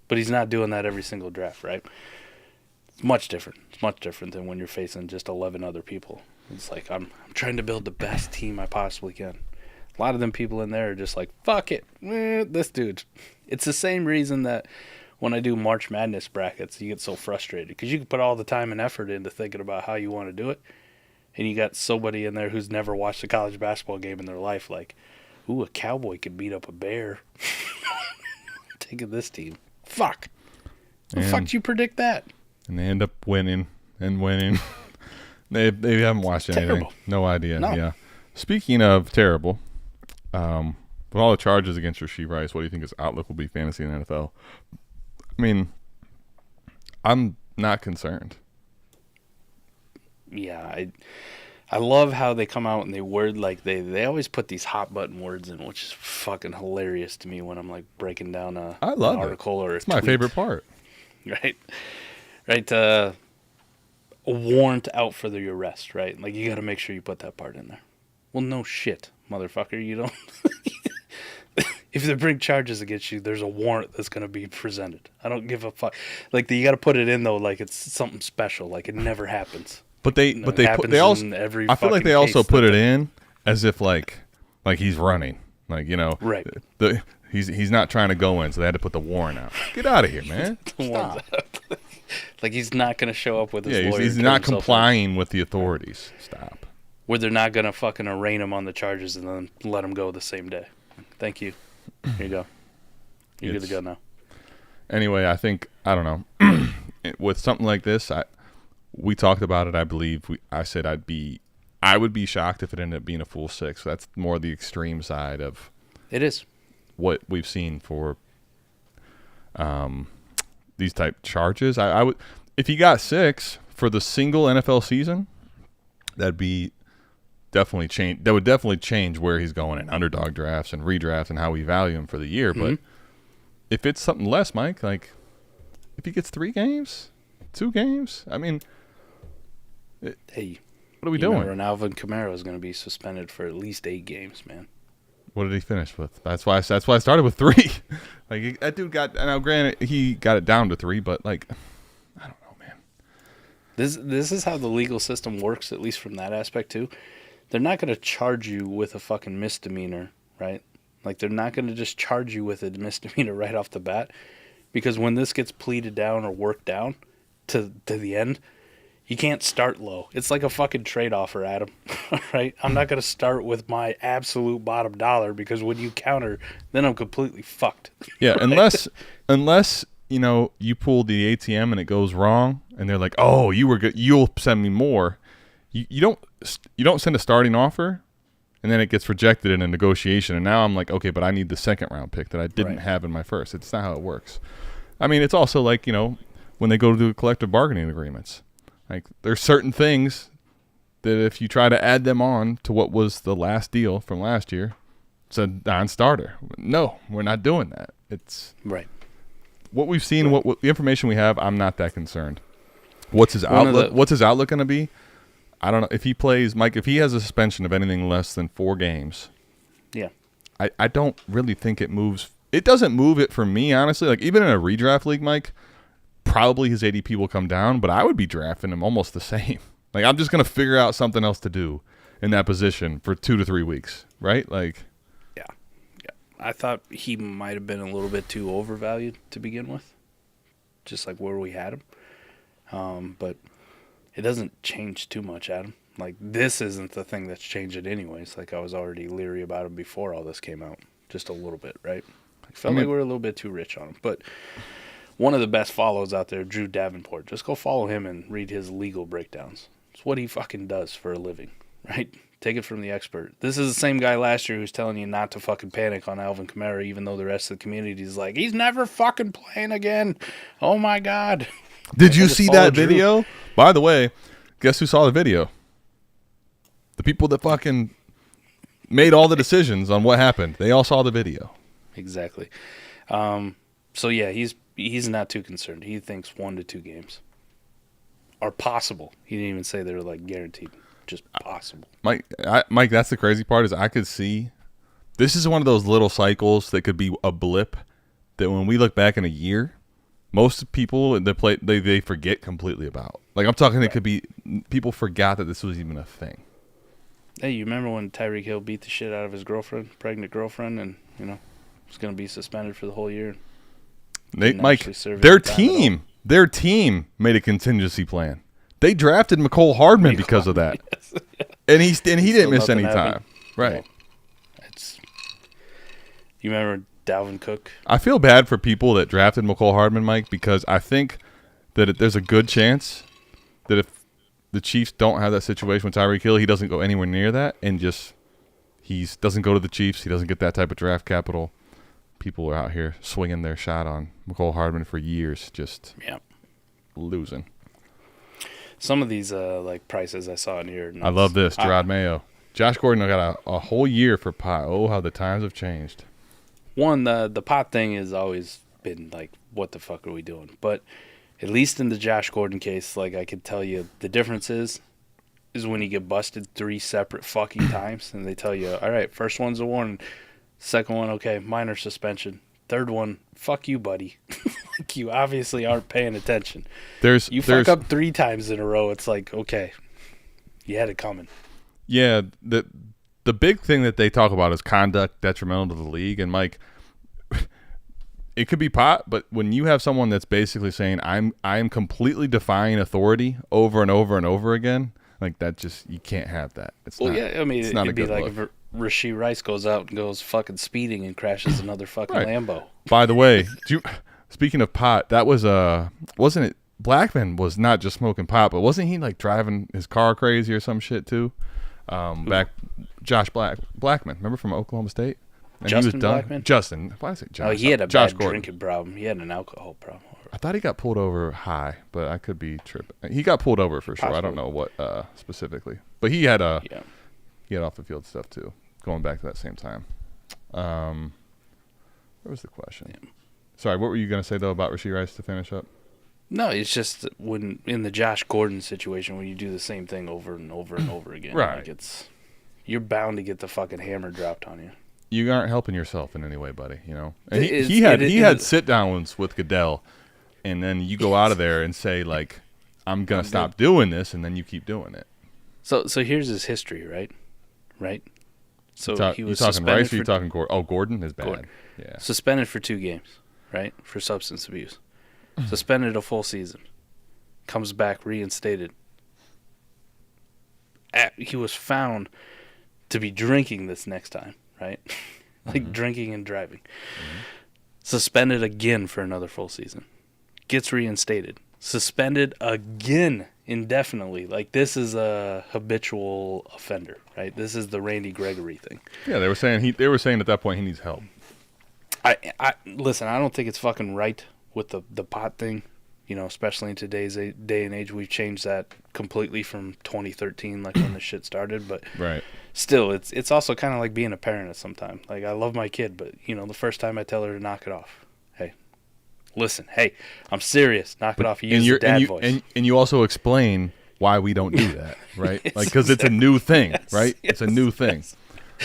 But he's not doing that every single draft, right? It's much different. It's much different than when you're facing just 11 other people. It's like, I'm trying to build the best team I possibly can. A lot of them people in there are just like, fuck it. This dude. It's the same reason that when I do March Madness brackets, you get so frustrated. Because you can put all the time and effort into thinking about how you want to do it. and you got somebody in there who's never watched a college basketball game in their life, like, ooh, a cowboy could beat up a bear. Taking this team. Fuck. How the fuck did you predict that? And they end up winning and winning. They haven't watched anything. Terrible. No idea. No. Yeah. Speaking of terrible, with all the charges against Rasheed Rice, what do you think his outlook will be fantasy in the NFL? I mean, I'm not concerned. Yeah, I love how they come out and they word like they always put these hot button words in, which is fucking hilarious to me when I'm like breaking down an article or a It's my tweet. favorite part. Right. A warrant out for the arrest, right? Like you got to make sure you put that part in there. Well, no shit, motherfucker. You don't. If they bring charges against you, there's a warrant that's going to be presented. I don't give a fuck. Like you got to put it in though, like it's something special. Like it never happens. But they also. I feel like they also put it in as if like he's running, like right. He's not trying to go in, so they had to put the warrant out. Get out of here, man. Stop. Like he's not going to show up with his lawyer. He's not complying with the authorities. Stop. Where they're not going to fucking arraign him on the charges and then let him go the same day. Thank you. Here you go. You're good to go now. Anyway, I don't know. With something like this, we talked about it. I believe I said I would be shocked if it ended up being a full 6. So that's more the extreme side of it is what we've seen for these type charges. I would, if he got 6 for the single NFL season, that'd be definitely change. That would definitely change where he's going in underdog drafts and redrafts and how we value him for the year. But if it's something less, Mike, like if he gets 3 games, 2 games, I mean, hey, what are we doing? Remember, Alvin Kamara is going to be suspended for at least 8 games, man. What did he finish with? That's why I started with 3. Like that dude got. Now, granted, he got it down to 3, but like, I don't know, man. This is how the legal system works, at least from that aspect too. They're not going to charge you with a fucking misdemeanor, right? Like they're not going to just charge you with a misdemeanor right off the bat, because when this gets pleaded down or worked down to the end, you can't start low. It's like a fucking trade offer, Adam. Right? I'm not going to start with my absolute bottom dollar, because when you counter, then I'm completely fucked. Yeah, right? unless you pull the ATM and it goes wrong, and they're like, "Oh, you were good. You'll send me more." You don't send a starting offer, and then it gets rejected in a negotiation, and now I'm like, okay, but I need the second round pick that I didn't have in my first. It's not how it works. I mean, it's also like when they go to do collective bargaining agreements. Like there's certain things that if you try to add them on to what was the last deal from last year, it's a non-starter. No, we're not doing that. It's right. What we've seen, what the information we have, I'm not that concerned. What's his outlook? What's his outlook going to be? I don't know. If he plays, Mike, if he has a suspension of anything less than 4 games, yeah, I don't really think it moves. It doesn't move it for me, honestly. Like even in a redraft league, Mike, probably his ADP will come down, but I would be drafting him almost the same. Like I'm just going to figure out something else to do in that position for 2 to 3 weeks, right? Like, yeah. I thought he might have been a little bit too overvalued to begin with, just like where we had him. But it doesn't change too much, Adam. Like this isn't the thing that's changed it anyways. Like I was already leery about him before all this came out, just a little bit, right? I felt like we were a little bit too rich on him, but. One of the best follows out there, Drew Davenport. Just go follow him and read his legal breakdowns. It's what he fucking does for a living, right? Take it from the expert. This is the same guy last year who's telling you not to fucking panic on Alvin Kamara, even though the rest of the community is like, he's never fucking playing again. Oh, my God. Did you see that video? Drew. By the way, guess who saw the video? The people that fucking made all the decisions on what happened. They all saw the video. Exactly. So, yeah, he's not too concerned. He thinks 1 to 2 games are possible. He didn't even say they were like guaranteed, just possible. Mike, that's the crazy part is I could see this is one of those little cycles that could be a blip that when we look back in a year, most people they forget completely about. Like I'm talking, It could be people forgot that this was even a thing. Hey, you remember when Tyreek Hill beat the shit out of his pregnant girlfriend, and was going to be suspended for the whole year? Mike, their team made a contingency plan. They drafted McCole Hardman because of that. Yes. And he didn't miss any nothing time. happened. Right. It's. You remember Dalvin Cook? I feel bad for people that drafted McCole Hardman, Mike, because I think that there's a good chance that if the Chiefs don't have that situation with Tyreek Hill, he doesn't go anywhere near that, and he doesn't go to the Chiefs. He doesn't get that type of draft capital. People are out here swinging their shot on McCole Hardman for years, just losing. Some of these like prices I saw in here. I love this, Gerard Mayo. Josh Gordon got a whole year for pot. Oh, how the times have changed. One, the pot thing has always been like, what the fuck are we doing? But at least in the Josh Gordon case, like I could tell you the difference is when you get busted 3 separate fucking times and they tell you, all right, first one's a warning, second one, okay, minor suspension. Third one, fuck you, buddy. Like you obviously aren't paying attention. You fuck up 3 times in a row, it's like, okay, you had it coming. Yeah, the big thing that they talk about is conduct detrimental to the league. And, Mike, it could be pot, but when you have someone that's basically saying, I'm completely defying authority over and over and over again, like that just, you can't have that. It's not it'd be like if Rashee Rice goes out and goes fucking speeding and crashes another fucking Lambo. By the way, speaking of pot, that was, wasn't it, Blackman was not just smoking pot, but wasn't he like driving his car crazy or some shit too? Josh Blackman, remember from Oklahoma State? And Justin Blackman? Justin. Why is it Josh? Oh, he had a Josh bad Gordon. drinking problem. He had an alcohol problem. I thought he got pulled over high, but I could be tripping. He got pulled over for sure. Possibly. I don't know what specifically. But he had he had off the field stuff too, going back to that same time. Where was the question? Yeah. Sorry, what were you going to say, though, about Rashee Rice to finish up? No, it's just when in the Josh Gordon situation when you do the same thing over and over and over again. Right. Like you're bound to get the fucking hammer dropped on you. You aren't helping yourself in any way, buddy, you know? And he had sit-downs with Goodell, and then you go out of there and say, like, I'm going to stop doing this, and then you keep doing it. So here's his history, right? Right? So he was you talking suspended Rice or you talking Gordon? Oh, Gordon is bad. Gordon. Yeah. Suspended for 2 games, right? For substance abuse. Suspended a full season. Comes back reinstated. He was found to be drinking this next time, right? Like drinking and driving. Suspended again for another full season. Gets reinstated. Suspended again indefinitely. Like this is a habitual offender, right? This is the Randy Gregory thing. Yeah, they were saying at that point he needs help. I listen, I don't think it's fucking right with the pot thing, you know, especially in today's day and age. We've changed that completely from 2013, like when the shit started. But right. Still, it's also kind of like being a parent at some time. Like I love my kid, but you know, the first time I tell her to knock it off, hey, listen, hey, I'm serious, knock it off. You use the dad voice, and you also explain why we don't do that, right? Like because it's a new thing, right? It's a new thing.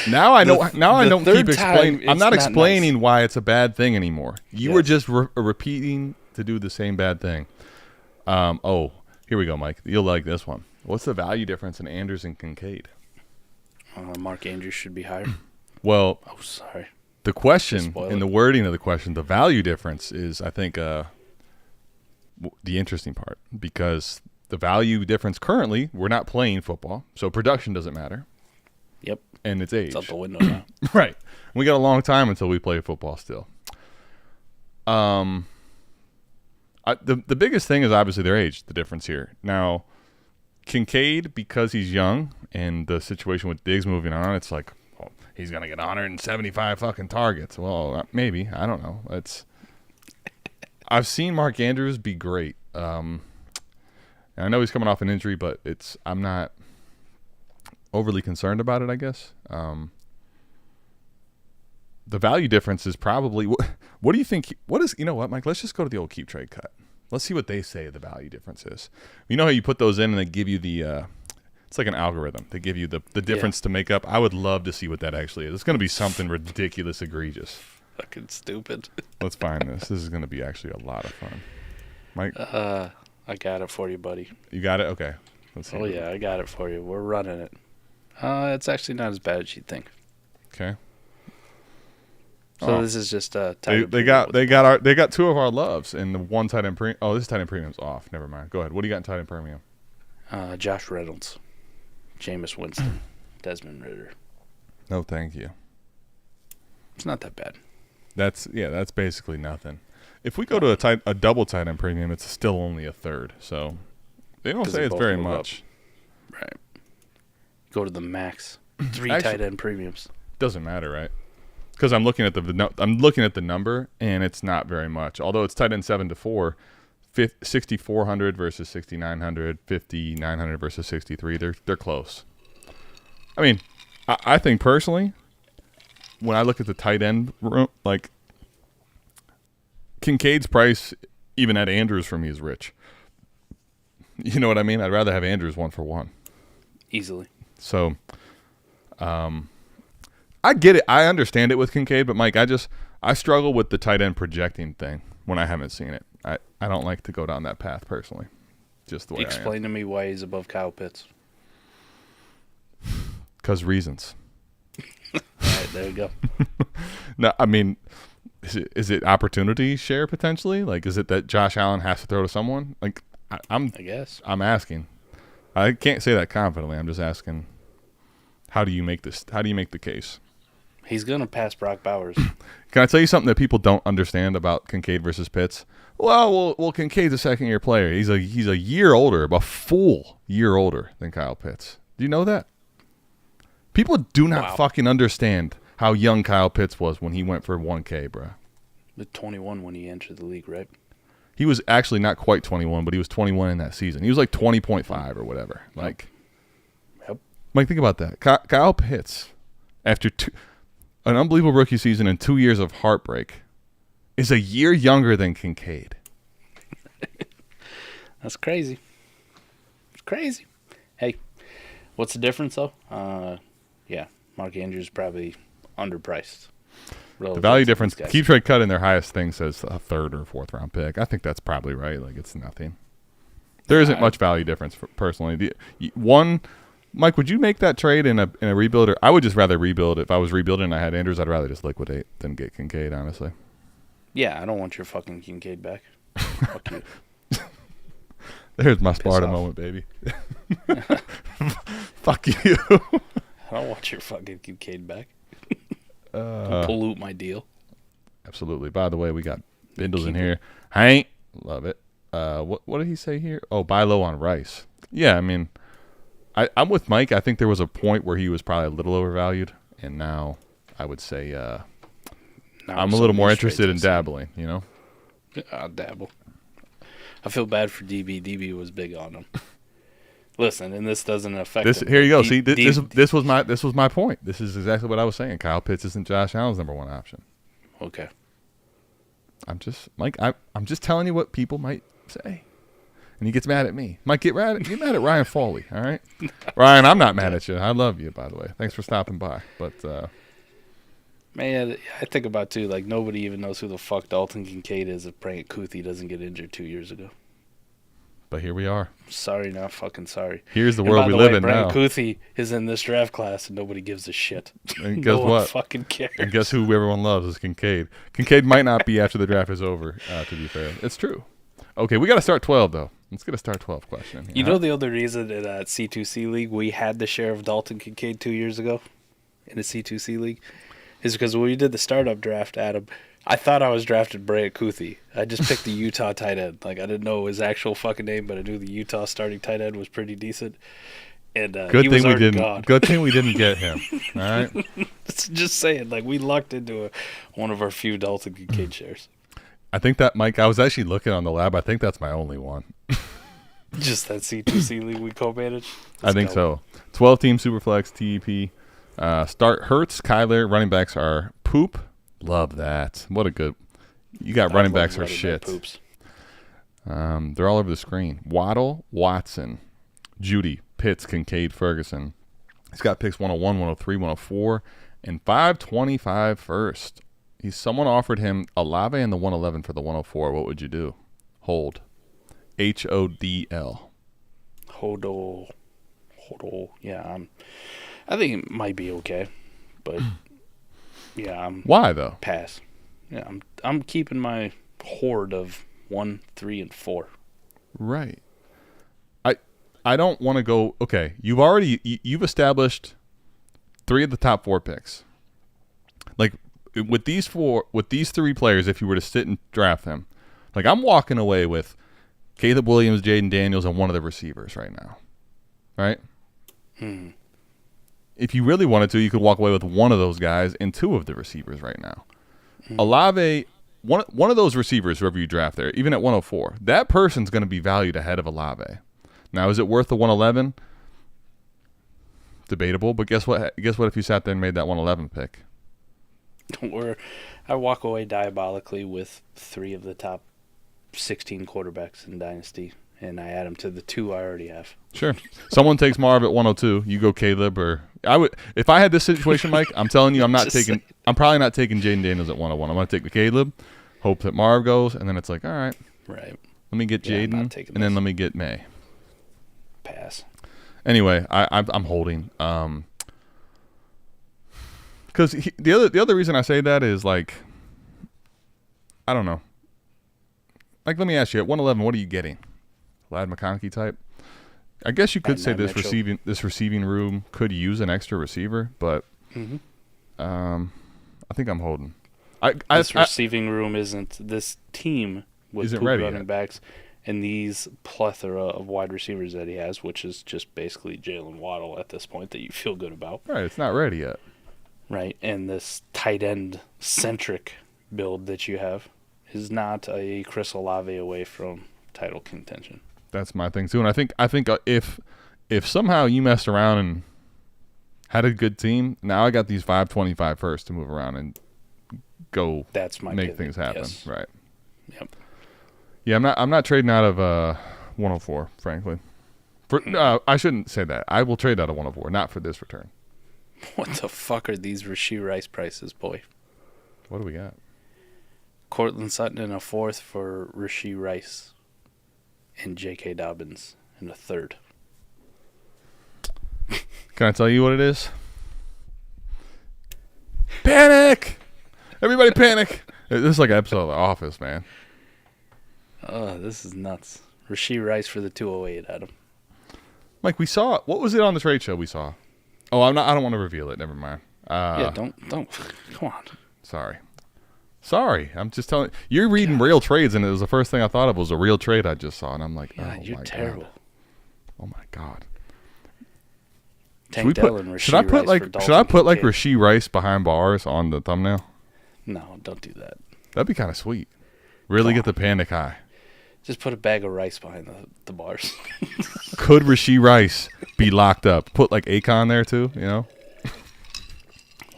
Now I know. Now I don't keep explaining. I'm not explaining why it's a bad thing anymore. You were just repeating to do the same bad thing. Oh, here we go, Mike. You'll like this one. What's the value difference in Andrews and Kincaid? Mark Andrews should be higher. Well, sorry. The question and the wording of the question, the value difference is, I think, the interesting part because the value difference currently, we're not playing football, so production doesn't matter. Yep. And it's age. It's out the window now. Right. We got a long time until we play football still. The biggest thing is obviously their age, the difference here. Now, Kincaid, because he's young and the situation with Diggs moving on, it's like, well, he's going to get 175 fucking targets. Well, maybe. I don't know. I've seen Mark Andrews be great. And I know he's coming off an injury, but I'm not overly concerned about it, I guess. The value difference is probably what do you think? You know what, Mike? Let's just go to the old Keep Trade Cut. Let's see what they say the value difference is. You know how you put those in and they give you the it's like an algorithm. They give you the difference to make up. I would love to see what that actually is. It's going to be something ridiculous, egregious. Fucking stupid. Let's find this. This is going to be actually a lot of fun. Mike? I got it for you, buddy. You got it? Okay. Let's see. Oh, yeah, I got it for you. We're running it. It's actually not as bad as you'd think. Okay. So this is just they got 2 of our loves and the one tight end premium. Oh, this tight end premium's off. Never mind. Go ahead. What do you got in tight end premium? Josh Reynolds Jameis Winston, Desmond Ridder. No, thank you. It's not that bad. That's basically nothing. If we go to a double tight end premium, it's still only a third. So they don't say it's very much. Right. Go to the max. 3 Actually, tight end premiums. Doesn't matter, right? Because I'm looking at the number, and it's not very much. Although it's tight end 7 to 4, 6,400 versus 6,900, 5,900 versus 63. They're close. I mean, I think personally, when I look at the tight end room, like Kincaid's price, even at Andrews for me, is rich. You know what I mean? I'd rather have Andrews 1-for-1. Easily. So, I get it. I understand it with Kincaid, but Mike, I struggle with the tight end projecting thing when I haven't seen it. I don't like to go down that path personally. Just the way Explain to me why he's above Kyle Pitts. Because reasons. All right, there you go. No, I mean, is it opportunity share potentially? Like, is it that Josh Allen has to throw to someone? Like, I guess. I'm asking. I can't say that confidently. I'm just asking. How do you make this? How do you make the case? He's gonna pass Brock Bowers. Can I tell you something that people don't understand about Kincaid versus Pitts? Well, Kincaid's a second-year player. He's a year older, a full year older than Kyle Pitts. Do you know that? People do not fucking understand how young Kyle Pitts was when he went for 1K, bro. He was 21 when he entered the league, right? He was actually not quite 21, but he was 21 in that season. He was like 20.5 or whatever. Like, yep. Mike, think about that. Kyle Pitts, after an unbelievable rookie season and 2 years of heartbreak, is a year younger than Kincaid. That's crazy. It's crazy. Hey, what's the difference, though? Yeah, Mark Andrews probably underpriced. The value difference, Keep Trade Cut in their highest thing says a third or fourth round pick. I think that's probably right. Like, it's nothing. There isn't much value difference personally. Mike, would you make that trade in a rebuilder? I would just rather rebuild. If I was rebuilding and I had Andrews, I'd rather just liquidate than get Kincaid, honestly. Yeah, I don't want your fucking Kincaid back. Fuck you. There's my Sparta moment, baby. Fuck you. I don't want your fucking Kincaid back. Pollute my deal. Absolutely. By the way, we got Bindles in here. Hank, love it. What did he say here? Oh, buy low on Rice. Yeah, I mean, I'm with Mike. I think there was a point where he was probably a little overvalued, and now I would say I'm a little more interested in dabbling. You know, I'll dabble. I feel bad for DB. DB was big on him. Listen, and this doesn't affect this. him. Here you go. See, this was my point. This is exactly what I was saying. Kyle Pitts isn't Josh Allen's number one option. Okay. I'm just telling you what people might say, and he gets mad at me. Might get mad at Ryan Foley. All right, Ryan, I'm not mad at you. I love you, by the way. Thanks for stopping by. But man, I think about too. Like, nobody even knows who the fuck Dalton Kincaid is if Brant Kuthi doesn't get injured 2 years ago. But here we are. Sorry, not fucking sorry. Here's the world we live in now. Brant Kuthi is in this draft class, and nobody gives a shit. And guess no what? one fucking cares. And guess who everyone loves is Kincaid. Kincaid might not be after the draft is over, to be fair. It's true. Okay, we got to start 12, though. Let's get a start 12 question. You know the other reason in that C2C league we had the share of Dalton Kincaid 2 years ago in a C2C league is because when we did the startup draft, Adam, I thought I was drafted Brant Kuthi. I just picked the Utah tight end. Like, I didn't know his actual fucking name, but I knew the Utah starting tight end was pretty decent. And good thing we didn't. Gone. Good thing we didn't get him. All right. Just saying, like, we lucked into one of our few Dalton Kincaid shares. I think that, Mike, I was actually looking on the lab. I think that's my only one. Just that C2C league we co-manage? I think so. 12-team Superflex, TEP. Start Hurts, Kyler. Running backs are poop. Love that. What a good. You got running backs are shit. They're all over the screen. Waddle, Watson, Judy, Pitts, Kincaid, Ferguson. He's got picks 101, 103, 104, and 525 first. Someone offered him Olave and the 111 for the 104. What would you do? Hold. HODL. Hodl. Yeah, I think it might be okay, but yeah, why though? Pass. Yeah, I'm keeping my horde of 1, 3, and 4. Right. I don't want to go. Okay, you've established 3 of the top 4 picks. Like with these 3 players, if you were to sit and draft them, like I'm walking away with Caleb Williams, Jayden Daniels, and one of the receivers right now, right? If you really wanted to, you could walk away with one of those guys and 2 of the receivers right now. Olave, one of those receivers, whoever you draft there, even at 104, that person's going to be valued ahead of Olave. Now, is it worth the 111? Debatable, but guess what? Guess what? If you sat there and made that 111 pick, Or I walk away diabolically with 3 of the top 16 quarterbacks in Dynasty, and I add them to the 2 I already have. sure. Someone takes Marv at 102. You go Caleb, or I would. If I had this situation, Mike, I'm telling you, I'm not taking. Saying. I'm probably not taking Jayden Daniels at 101. I'm going to take the Caleb, hope that Marv goes, and then it's like, all right, Right. let me get Yeah, I'm not Jayden, taking and then this. let me get May. Pass. Anyway, I'm holding. Because the other reason I say that is like, I don't know. Like, let me ask you, at 111, what are you getting? Lad McConkey type? I guess you could say this receiving room could use an extra receiver, but I think I'm holding. This receiving room isn't this team with Isn't poop ready running yet. backs and these plethora of wide receivers that he has, which is just basically Jalen Waddle at this point that you feel good about. Right, it's not ready yet. Right, and this tight end centric build that you have is not a Chris Olave away from title contention. That's my thing too, and I think if somehow you messed around and had a good team, now I got these 525 first to move around and go. That's my make pivot, things happen. yes. Right. Yep. Yeah, I'm not trading out of 104, frankly. I shouldn't say that. I will trade out of 104, not for this return. What the fuck are these Rashee Rice prices, boy? What do we got? Cortland Sutton in a 4th for Rashee Rice and J.K. Dobbins in a 3rd. Can I tell you what it is? Panic! Everybody panic! This is like an episode of The Office, man. Oh, this is nuts. Rashee Rice for the 208, Adam. Mike, we saw, what was it on the trade show we saw? Oh, I don't want to reveal it. Never mind. Yeah, don't. Come on. Sorry. I'm just telling you're reading real trades, and it was the first thing I thought of was a real trade I just saw, and I'm like, Yeah, oh you're my terrible. God. Oh my God. Tank Dell and Rashee Should I put Rice for Dalton Kincaid. Rashee Rice behind bars on the thumbnail? No, don't do that. That'd be kind of sweet. Really get the panic high. Just put a bag of rice behind the bars. Could Rashee Rice be locked up? Put like Akon there too, you know?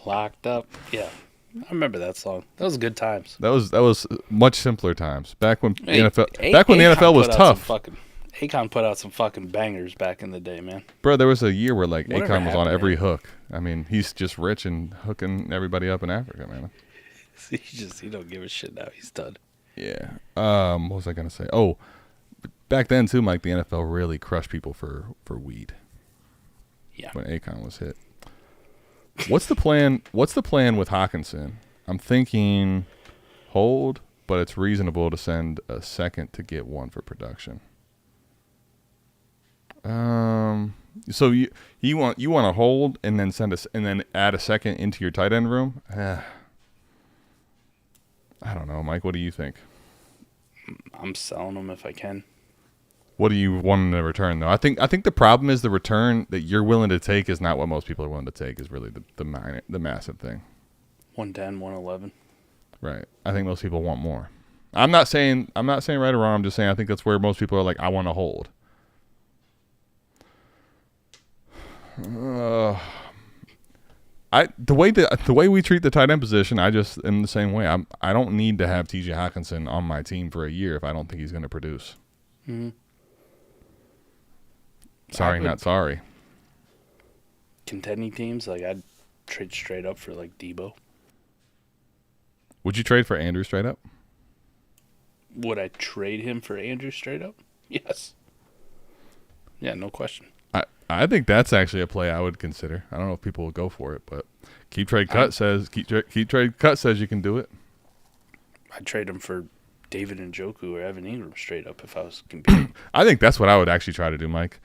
Locked up. Yeah. I remember that song. That was good times. That was much simpler times. Back when Hey, the NFL was tough. Akon put out some fucking bangers back in the day, man. Bro, there was a year where like Whatever Akon was on happened every to him? hook. I mean, he's just rich and hooking everybody up in Africa, man. He don't give a shit now. He's done. Yeah. What was I gonna say? Oh, back then too, Mike. The NFL really crushed people for weed. Yeah. When Akon was hit. What's the plan? What's the plan with Hockinson? I'm thinking hold, but it's reasonable to send a second to get one for production. So you want to hold and then and then add a second into your tight end room? I don't know, Mike. What do you think? I'm selling them if I can. What do you want in the return, though? I think the problem is the return that you're willing to take is not what most people are willing to take. Is really the massive thing. 110, 111. Right. I think most people want more. I'm not saying right or wrong. I'm just saying I think that's where most people are like, I want to hold. The way we treat the tight end position, I just am the same way. I don't need to have T.J. Hockinson on my team for a year if I don't think he's going to produce. Mm-hmm. Sorry, not sorry. Contending teams, like I'd trade straight up for like Debo. Would you trade for Andrew straight up? Would I trade him for Andrew straight up? Yes. Yeah, no question. I think that's actually a play I would consider. I don't know if people will go for it, but Keep Trade Cut says you can do it. I'd trade him for David Njoku or Evan Ingram straight up if I was competing. I think that's what I would actually try to do, Mike.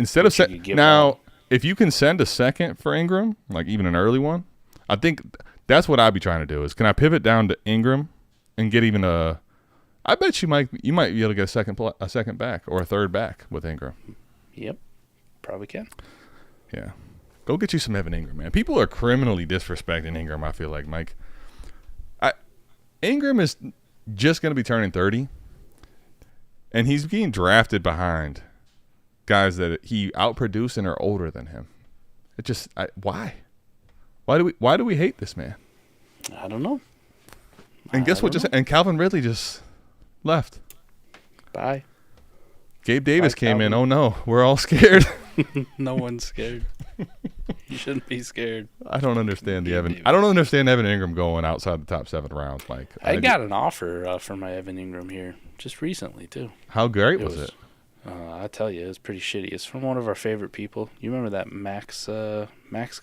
instead of if you can send a second for Ingram, like even an early one, I think that's what I'd be trying to do. Is can I pivot down to Ingram and get even a? I bet you might be able to get a second back or a third back with Ingram. Yep, probably can. Yeah, go get you some Evan Ingram, man. People are criminally disrespecting Ingram. I feel like, Mike. Ingram is just going to be turning 30, and he's being drafted behind guys that he outproduced and are older than him. It just why? Why do we hate this man? I don't know. And guess what? And Calvin Ridley just left. Bye. Gabe Davis came in. Oh no, we're all scared. No one's scared. You shouldn't be scared. I don't understand I don't understand Evan Ingram going outside the top 7 rounds, Mike. I got an offer for my Evan Ingram here just recently too. How great was it? I tell you, it was pretty shitty. It's from one of our favorite people. You remember that Max guy? Max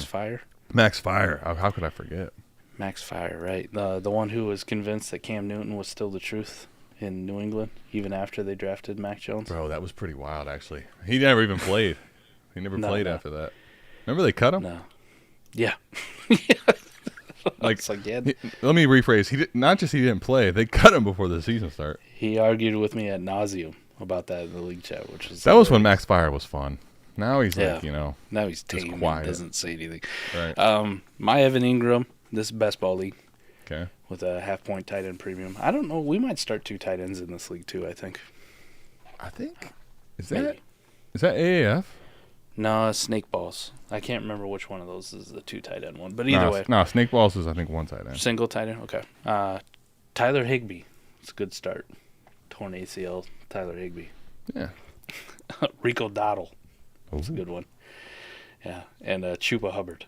Fire? Max Fire. How could I forget? Max Fire, right. The one who was convinced that Cam Newton was still the truth in New England, even after they drafted Mac Jones. Bro, that was pretty wild, actually. He never even played. He never played after that. Remember they cut him? No. Yeah. Let me rephrase. Not just he didn't play, they cut him before the season started. He argued with me ad nauseum about that in the league chat, which was was when Max Fire was fun. Now he's now he's tame quiet. and doesn't say anything. Right. My Evan Ingram, this is best ball league. Okay. With a half-point tight end premium. I don't know. We might start 2 tight ends in this league too, I think. Is that AAF? No, Snake Balls. I can't remember which one of those is the 2 tight end one. But either way. No, Snake Balls is, I think, 1 tight end. Single tight end? Okay. Tyler Higbee. It's a good start. Torn ACL, Tyler Higbee. Yeah. Rico Dottle. Oh. That's a good one. Yeah. And Chuba Hubbard.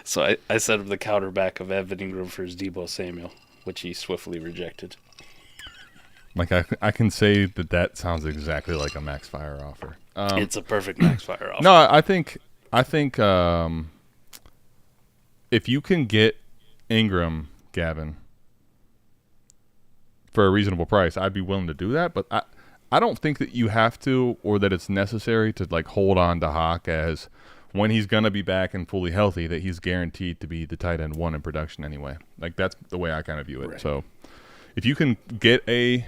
So I set up the counterback of Evan Ingram for his Deebo Samuel, which he swiftly rejected. Like I can say that sounds exactly like a Max Fire offer. It's a perfect Max Fire offer. No, I think if you can get Ingram, Gavin, for a reasonable price, I'd be willing to do that. But I don't think that you have to, or that it's necessary to like hold on to Hawk as when he's gonna be back and fully healthy, that he's guaranteed to be the tight end 1 in production anyway. Like that's the way I kind of view it. Right. So if you can get a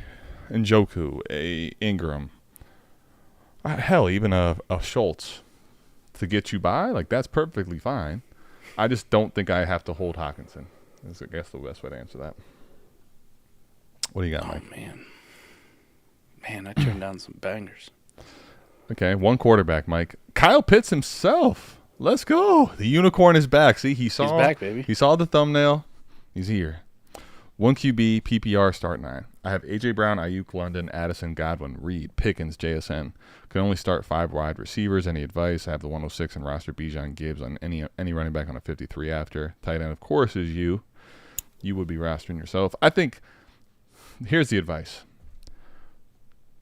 Njoku, a Ingram, hell, even a Schultz to get you by, like that's perfectly fine. I just don't think I have to hold Hockinson. That's, I guess, the best way to answer that. What do you got, Mike? Oh, man, I turned down some bangers. Okay, 1 quarterback, Mike. Kyle Pitts himself. Let's go. The unicorn is back. See, he's back, baby. He saw the thumbnail. He's here. 1 QB, PPR, start 9. I have A.J. Brown, Ayuk, London, Addison, Godwin, Reed, Pickens, JSN. Can only start 5 wide receivers. Any advice? I have the 106 and roster Bijan Gibbs on any running back on a 53 after. Tight end, of course, is you. You would be rostering yourself. I think here's the advice.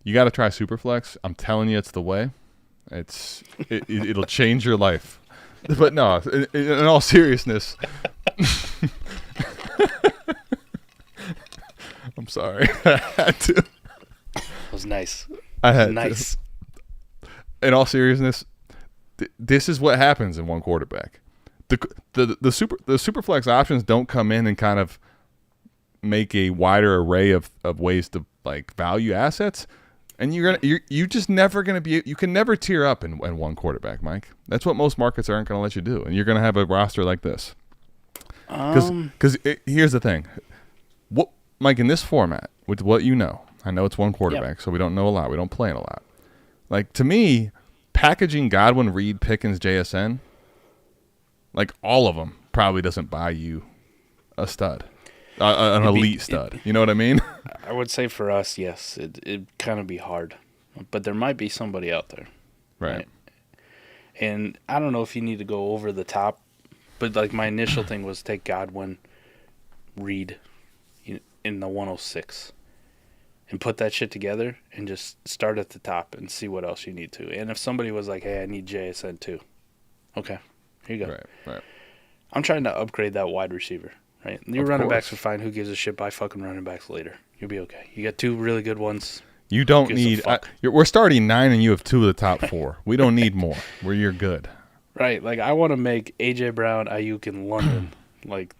You got to try Superflex. I'm telling you, it's the way. It'll change your life. But no, in all seriousness, I'm sorry. I had to. That was nice. I had nice. To. In all seriousness, this is what happens in 1 quarterback. The Superflex options don't come in and kind of make a wider array of ways to like value assets. And you're just never gonna be. You can never tier up in 1 quarterback, Mike. That's what most markets aren't gonna let you do. And you're gonna have a roster like this. Because here's the thing, what Mike, in this format with what I know it's 1 quarterback, so we don't know a lot. We don't play it a lot. Like to me, packaging Godwin, Reed, Pickens, JSN, like all of them probably doesn't buy you a stud. An elite stud. You know what I mean? I would say for us, yes. It'd kind of be hard. But there might be somebody out there. Right. And I don't know if you need to go over the top, but like my initial thing was take Godwin, Reed in the 106 and put that shit together and just start at the top and see what else you need to. And if somebody was like, hey, I need JSN too. Okay, here you go. Right. I'm trying to upgrade that wide receiver. Right, your running backs are fine. Who gives a shit? Buy fucking running backs later. You'll be okay. You got 2 really good ones. You don't gives a need. fuck? We're starting 9, and you have 2 of the top 4. We don't need more. You're good. Right. Like, I want to make A.J. Brown, Ayuk in London. Like,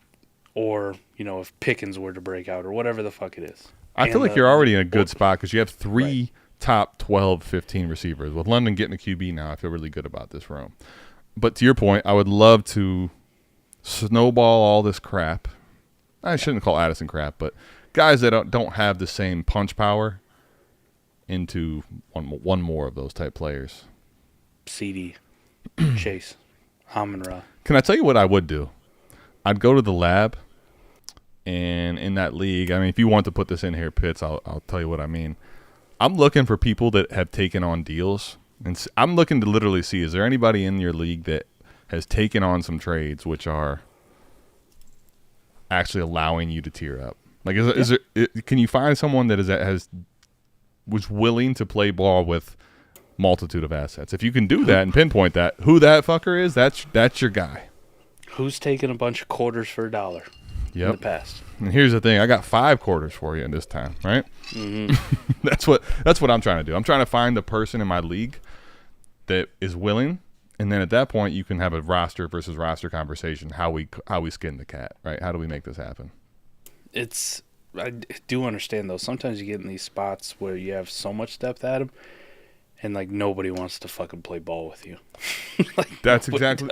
or, if Pickens were to break out or whatever the fuck it is. I feel like you're already in a good spot because you have 3 top 12, 15 receivers. With London getting a QB now, I feel really good about this room. But to your point, I would love to snowball all this crap. I shouldn't call Addison crap, but guys that don't have the same punch power into one more of those type players. CD, Chase, Amon-Ra. Can I tell you what I would do? I'd go to the lab, and in that league, I mean, if you want to put this in here, Pitts, I'll tell you what I mean. I'm looking for people that have taken on deals, and I'm looking to literally see, is there anybody in your league that has taken on some trades which are actually allowing you to tier up? Like, can you find someone that was willing to play ball with multitude of assets? If you can do that and pinpoint that, who that fucker is, that's your guy. Who's taking a bunch of quarters for $1 in the past? And here's the thing: I got 5 quarters for you in this time, right? Mm-hmm. That's what I'm trying to do. I'm trying to find the person in my league that is willing, and then at that point, you can have a roster versus roster conversation. How we skin the cat, right? How do we make this happen? I do understand though. Sometimes you get in these spots where you have so much depth at them, and like nobody wants to fucking play ball with you. That's exactly.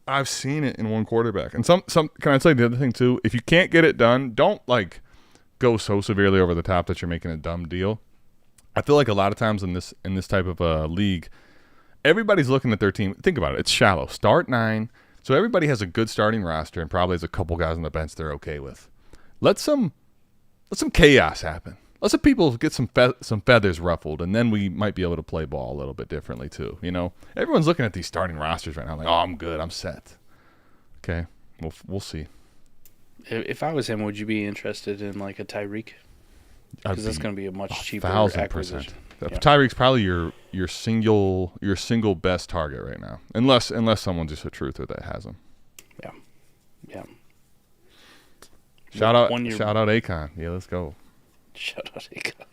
I've seen it in one quarterback. And some can I tell you the other thing too? If you can't get it done, don't like go so severely over the top that you're making a dumb deal. I feel like a lot of times in this type of league, everybody's looking at their team. Think about it. It's shallow. Start 9. So everybody has a good starting roster and probably has a couple guys on the bench they're okay with. Let some chaos happen. Let some people get some feathers ruffled, and then we might be able to play ball a little bit differently too. Everyone's looking at these starting rosters right now, like, oh, I'm good, I'm set. Okay, we'll see. If I was him, would you be interested in like a Tyreek? Because that's going to be a much cheaper 1,000%. acquisition. Yeah. Tyreek's probably your single best target right now, unless someone's just a truther that has him. Yeah. Shout out Akon. Yeah, let's go. Shout out Akon.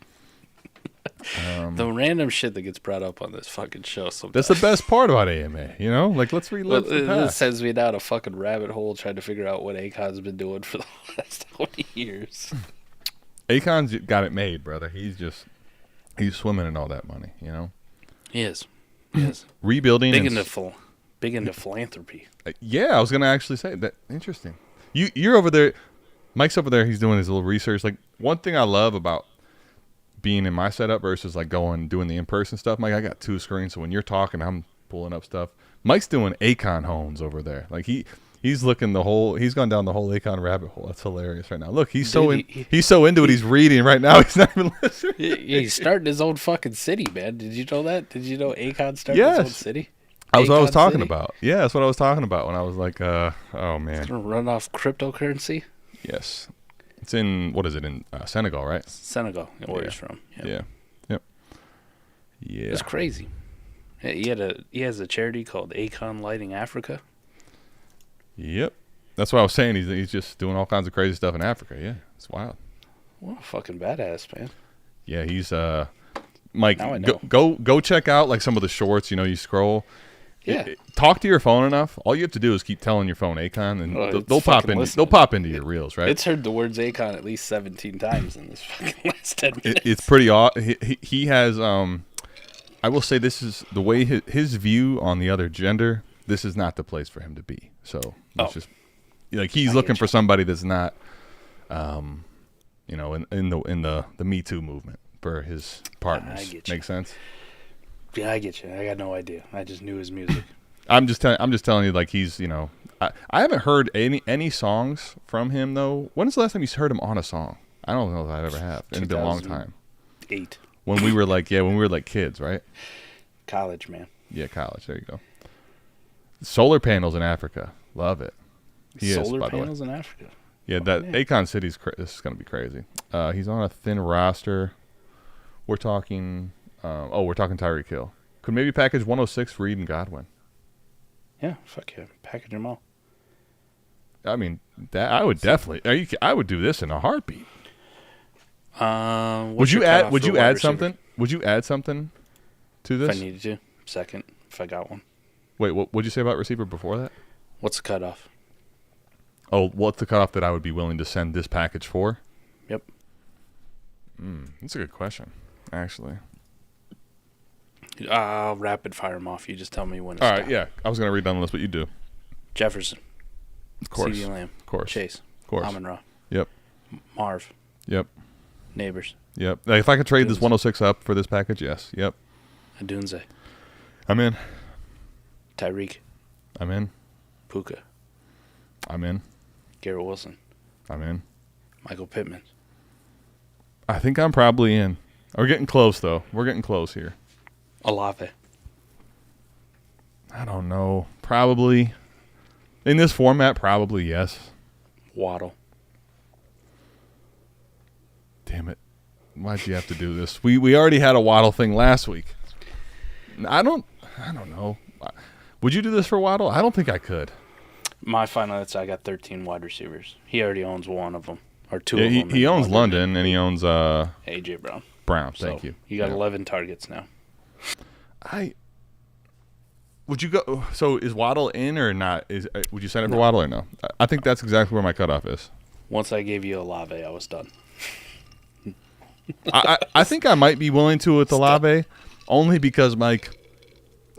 The random shit that gets brought up on this fucking show sometimes. That's the best part about AMA, Like, let's relive the past. This sends me down a fucking rabbit hole trying to figure out what Akon's been doing for the last 20 years. Akon's got it made, brother. He's swimming in all that money, He is. Rebuilding. Big into philanthropy. Yeah, I was going to actually say that. Interesting. You're over there. Mike's over there. He's doing his little research. Like, one thing I love about being in my setup versus like doing the in-person stuff, Mike, I got 2 screens, so when you're talking, I'm pulling up stuff. Mike's doing Akon homes over there. Like he's looking he's gone down the whole Akon rabbit hole. That's hilarious right now. Look, he's so into it. He's reading right now. He's not even listening. He's starting his own fucking city, man. Did you know that? Did you know Akon started his own city? That's what I was talking about. Yeah, that's what I was talking about when I was like, oh man, it's gonna run off cryptocurrency. Yes. It's in, what is it, in Senegal, right? Senegal, where he's from. Yep. Yeah. It's crazy. He has a charity called Akon Lighting Africa. Yep. That's what I was saying. He's just doing all kinds of crazy stuff in Africa. Yeah, it's wild. What a fucking badass, man. Yeah, he's Mike, go check out like some of the shorts, you scroll. Yeah. Talk to your phone enough. All you have to do is keep telling your phone Akon, and they'll pop into your reels, right? It's heard the words Akon at least 17 times in this fucking last 10 minutes. It's pretty odd. He has I will say this is the way his view on the other gender. This is not the place for him to be. So it's just like he's looking for somebody that's not, in the Me Too movement for his partners. I get you. Make sense? Yeah, I get you. I got no idea. I just knew his music. I'm just telling you, like he's, I haven't heard any songs from him though. When's the last time you heard him on a song? I don't know if I ever have. It's been a long time. 8. When we were like kids, right? College, man. Yeah, college. There you go. Solar panels in Africa. Love it. Solar panels in Africa. Yeah, Akon City's this is going to be crazy. He's on a thin roster. We're talking Tyreek Hill. Could maybe package 106 Reed and Godwin. Yeah, fuck yeah. Package them all. I mean, that I would definitely. I would do this in a heartbeat. Would you add something? Would you add something to this? If I needed to. Second, if I got one. Wait, what would you say about receiver before that? What's the cutoff? Oh, what's the cutoff that I would be willing to send this package for? Yep. That's a good question, actually. I'll rapid fire them off. You just tell me when it's All right, done. yeah. I was going to read down the list, but you do. Jefferson. Of course. CeeDee Lamb. Of course. Chase. Of course. Amon-Ra. Yep. Marv. Yep. Neighbors. Yep. Like, if I could trade this Dunze. 106 up for this package, yes. Yep. Adunze. I'm in. Tyreek. I'm in. Puka. I'm in. Garrett Wilson. I'm in. Michael Pittman. I think I'm probably in. We're getting close, though. We're getting close here. Olave. I don't know. Probably. In this format, probably yes. Waddle. Damn it. Why'd you have to do this? We already had a Waddle thing last week. I don't know. Would you do this for Waddle? I don't think I could. My final is I got 13 wide receivers. He already owns one of them. Or two of them. He owns London, and he owns A.J. Brown. Thank you. You got 11 targets now. Would you go? So is Waddle in or not? Would you send it for Waddle or no? I think that's exactly where my cutoff is. Once I gave you Olave, I was done. I think I might be willing to with Olave, only because, Mike,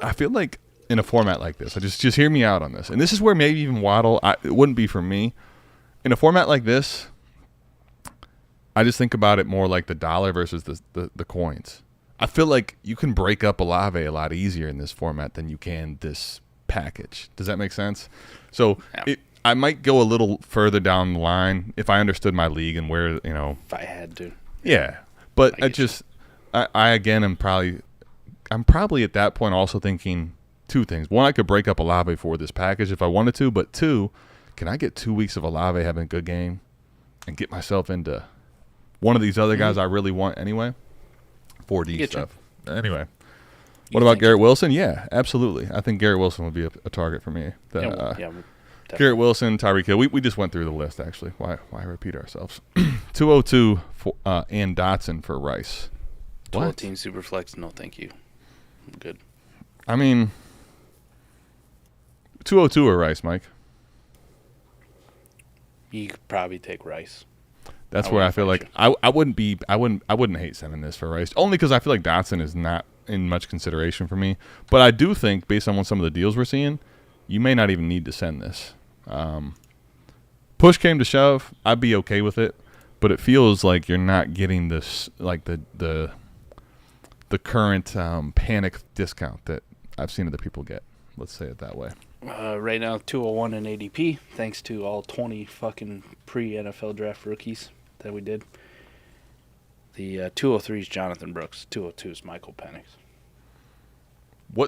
I feel like in a format like this, just hear me out on this. And this is where maybe even Waddle, it wouldn't be for me. In a format like this, I just think about it more like the dollar versus the coins. I feel like you can break up Olave a lot easier in this format than you can this package. Does that make sense? So I might go a little further down the line if I understood my league and where, If I had to. Yeah. But I'm probably at that point also thinking two things. One, I could break up Olave for this package if I wanted to, but two, can I get 2 weeks of Olave having a good game and get myself into one of these other guys I really want anyway? 4D stuff. Anyway. What about Garrett Wilson? Yeah, absolutely. I think Garrett Wilson would be a target for me. Garrett Wilson, Tyreek Hill. We just went through the list, actually. Why repeat ourselves? 202 and Dotson for Rice. 12 team Superflex, no thank you. I'm good. I mean, 202 or Rice, Mike? You could probably take Rice. That's where I feel like I wouldn't hate sending this for Rice, only because I feel like Dotson is not in much consideration for me. But I do think, based on some of the deals we're seeing, you may not even need to send this. Push came to shove, I'd be okay with it, but it feels like you're not getting this, like the current panic discount that I've seen other people get. Let's say it that way. Right now, 201 in ADP, thanks to all 20 fucking pre-NFL draft rookies that we did. The 203 is Jonathan Brooks. 202 is Michael Penix.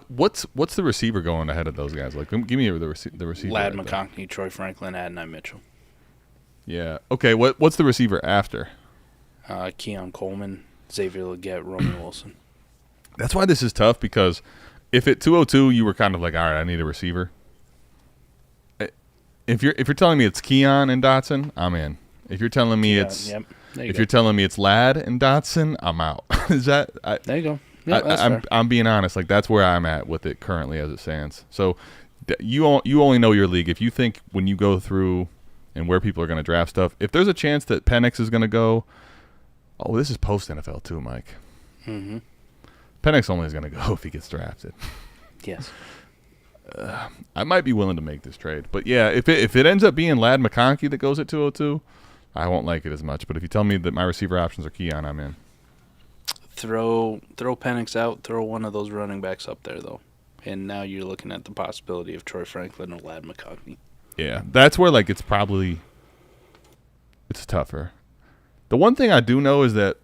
What's the receiver going ahead of those guys? Like, give me the receiver. Ladd McConkey, Troy Franklin, Adonai Mitchell. Yeah. Okay. What's the receiver after? Keon Coleman, Xavier Legette, Roman Wilson. That's why this is tough, because if at 202 you were kind of like, all right, I need a receiver. If you're telling me it's Keon and Dotson, I'm in. If you're telling me you're telling me it's Ladd and Dotson, I'm out. Is that? There you go. Yeah, I'm being honest. Like, that's where I'm at with it currently as it stands. So you only know your league. If you think when you go through and where people are going to draft stuff, if there's a chance that Penix is going to go, this is post NFL too, Mike. Mm-hmm. Penix only is going to go if he gets drafted. Yes. I might be willing to make this trade, but yeah, if it ends up being Ladd McConkey that goes at 202, I won't like it as much. But if you tell me that my receiver options are Keon, I'm in. Throw Penix out. Throw one of those running backs up there, though. And now you're looking at the possibility of Troy Franklin or Ladd McConkey. Yeah, that's where it's tougher. The one thing I do know is that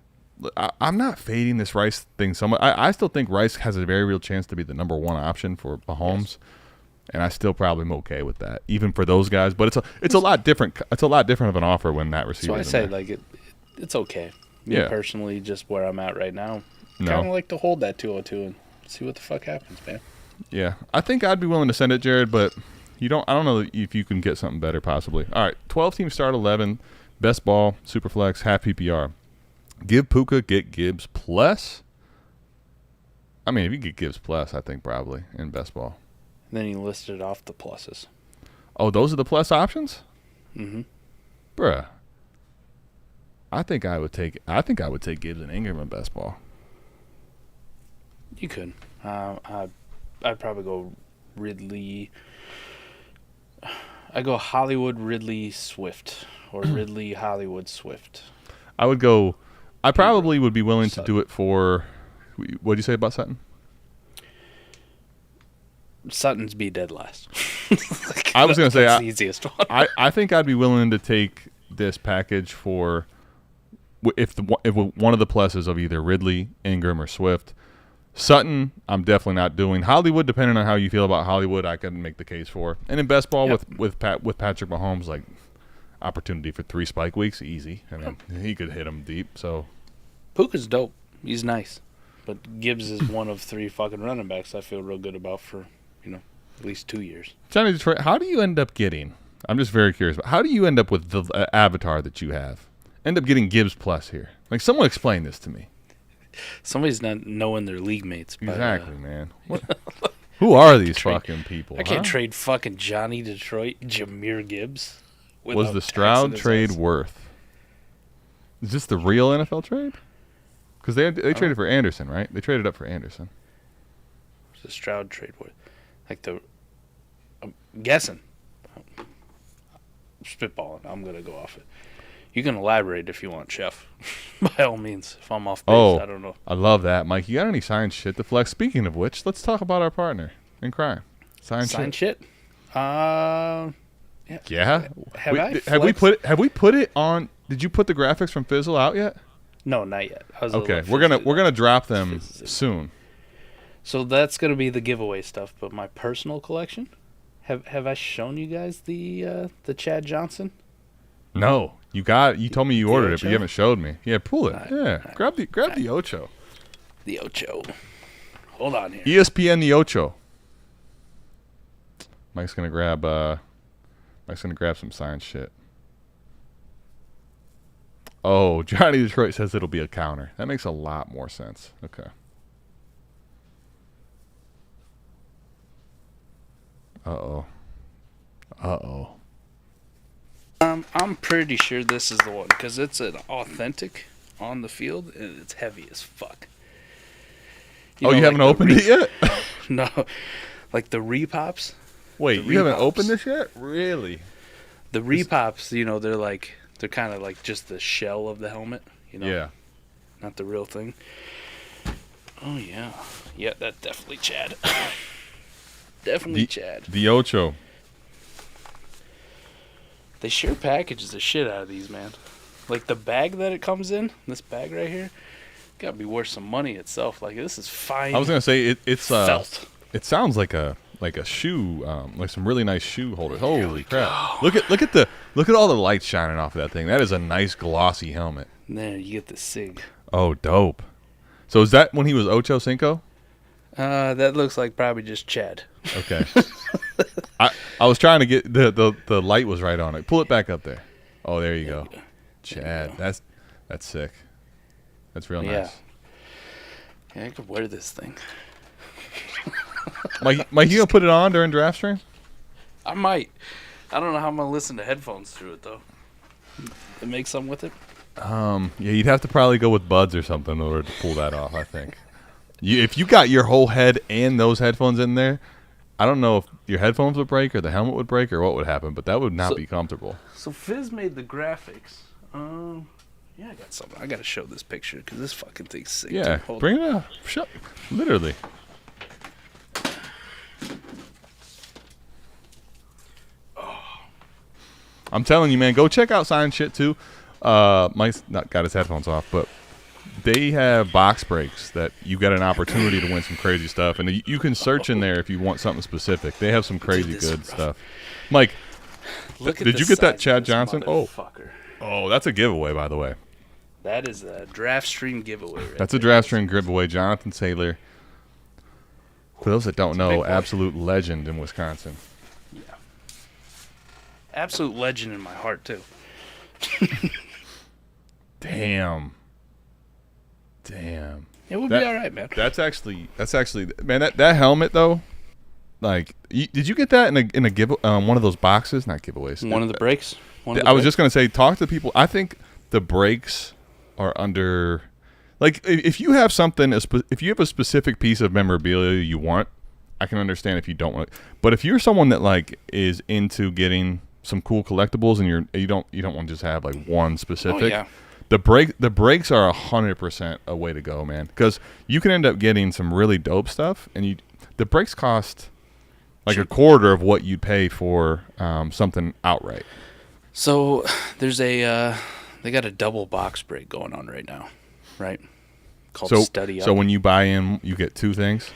I'm not fading this Rice thing so much. I still think Rice has a very real chance to be the number one option for Mahomes, yes. And I still probably am okay with that, even for those guys. But it's a lot different. It's a lot different of an offer when that receiver. So I say there. It's okay. Me personally, just where I'm at right now, kind of like to hold that 202 and see what the fuck happens, man. Yeah, I think I'd be willing to send it, Jared, but I don't know if you can get something better possibly. All right, 12 team start 11, best ball, super flex, half PPR. Give Puka, get Gibbs plus. I mean, if you get Gibbs plus, I think probably in best ball. And then he listed off the pluses. Oh, those are the plus options? Mm-hmm. Bruh. I think I would take Gibbs and Ingram in best ball. You could. I'd probably go Ridley. I go Hollywood, Ridley, Swift, or Ridley, Hollywood, Swift. I probably would be willing to do it for. What did you say about Sutton? Sutton's be dead last. I was going to say that's the easiest one. I think I'd be willing to take this package for if one of the pluses of either Ridley, Ingram, or Swift. Sutton, I'm definitely not doing. Hollywood, depending on how you feel about Hollywood, I can make the case for. And in best ball with Patrick Mahomes, like opportunity for 3 spike weeks, easy. I mean, he could hit them deep. So Puka's dope. He's nice, but Gibbs is one of 3 fucking running backs I feel real good about for at least 2 years. Johnny Detroit, how do you end up getting? I'm just very curious. How do you end up with the avatar that you have? End up getting Gibbs plus here? Like, someone explain this to me. Somebody's not knowing their league mates. Exactly, man. Who are these fucking people? I can't trade fucking Johnny Detroit, Jahmyr Gibbs. Was the Stroud trade worth? Is this the real NFL trade? Because they traded for Anderson, right? They traded up for Anderson. The Stroud trade worth? I'm guessing. I'm spitballing. I'm gonna go off it. You can elaborate if you want, Chef. By all means. If I'm off base, I don't know. I love that, Mike. You got any science shit to flex? Speaking of which, let's talk about our partner in crime. Science shit. Yeah. Have we put it on? Did you put the graphics from Fizzle out yet? No, not yet. Okay, we're gonna drop them soon. So that's gonna be the giveaway stuff. But my personal collection, have I shown you guys the Chad Johnson? No, you told me you ordered it, but you haven't showed me. Yeah, pull it. Grab the Ocho. The Ocho. Hold on here. ESPN the Ocho. Mike's gonna grab some science shit. Oh, Johnny Detroit says it'll be a counter. That makes a lot more sense. Okay. Uh-oh. I'm pretty sure this is the one because it's an authentic on the field and it's heavy as fuck. You haven't opened it yet? No, like the repops. Wait, you haven't opened this yet? Really? The repops, they're kind of like just the shell of the helmet. Yeah. Not the real thing. Oh yeah, that's definitely Chad. Definitely Chad. The Ocho. They sure packages the shit out of these, man. Like the bag that it comes in, this bag right here, gotta be worth some money itself. Like this is fine. I was gonna say it's felt. It sounds like a shoe, like some really nice shoe holders. Holy crap! Look at all the lights shining off of that thing. That is a nice glossy helmet. And then you get the SIG. Oh, dope. So is that when he was Ocho Cinco? That looks like probably just Chad. Okay. I was trying to get the light was right on it. Pull it back up there. Oh, there you go. Chad, that's sick. That's real nice. Yeah, I could wear this thing. Mike, you gonna put it on during draft stream? I might. I don't know how I'm gonna listen to headphones through it though. To make something with it. Yeah, you'd have to probably go with buds or something in order to pull that off. I think. If you got your whole head and those headphones in there, I don't know if your headphones would break or the helmet would break or what would happen, but that would not be comfortable. So Fizz made the graphics. Yeah, I got something. I got to show this picture because this fucking thing's sick. Yeah, bring it up. Literally. I'm telling you, man, go check out Science Shit too. Mike's not got his headphones off, but they have box breaks that you get an opportunity to win some crazy stuff, and you can search in there if you want something specific. They have some crazy good stuff. Mike, did you get that Chad Johnson? Oh, that's a giveaway, by the way. That is a draft stream giveaway. That's a draft stream giveaway. Jonathan Saylor. For those that don't know, absolute legend in Wisconsin. Yeah. Absolute legend in my heart, too. Damn. Damn. It would be all right, man. That's actually man. That helmet though, like, did you get that in a give one of those boxes? Not giveaways. One of the breaks. I was just gonna say, talk to people. I think the breaks are under. Like, if you have something, if you have a specific piece of memorabilia you want, I can understand if you don't want it. But if you're someone that like is into getting some cool collectibles and you don't want to just have like one specific. Oh, yeah. The breaks are 100% a way to go, man. Because you can end up getting some really dope stuff, and the breaks cost like a quarter of what you'd pay for something outright. So there's they got a double box break going on right now, right? Called Study Up. So when you buy in, you get two things.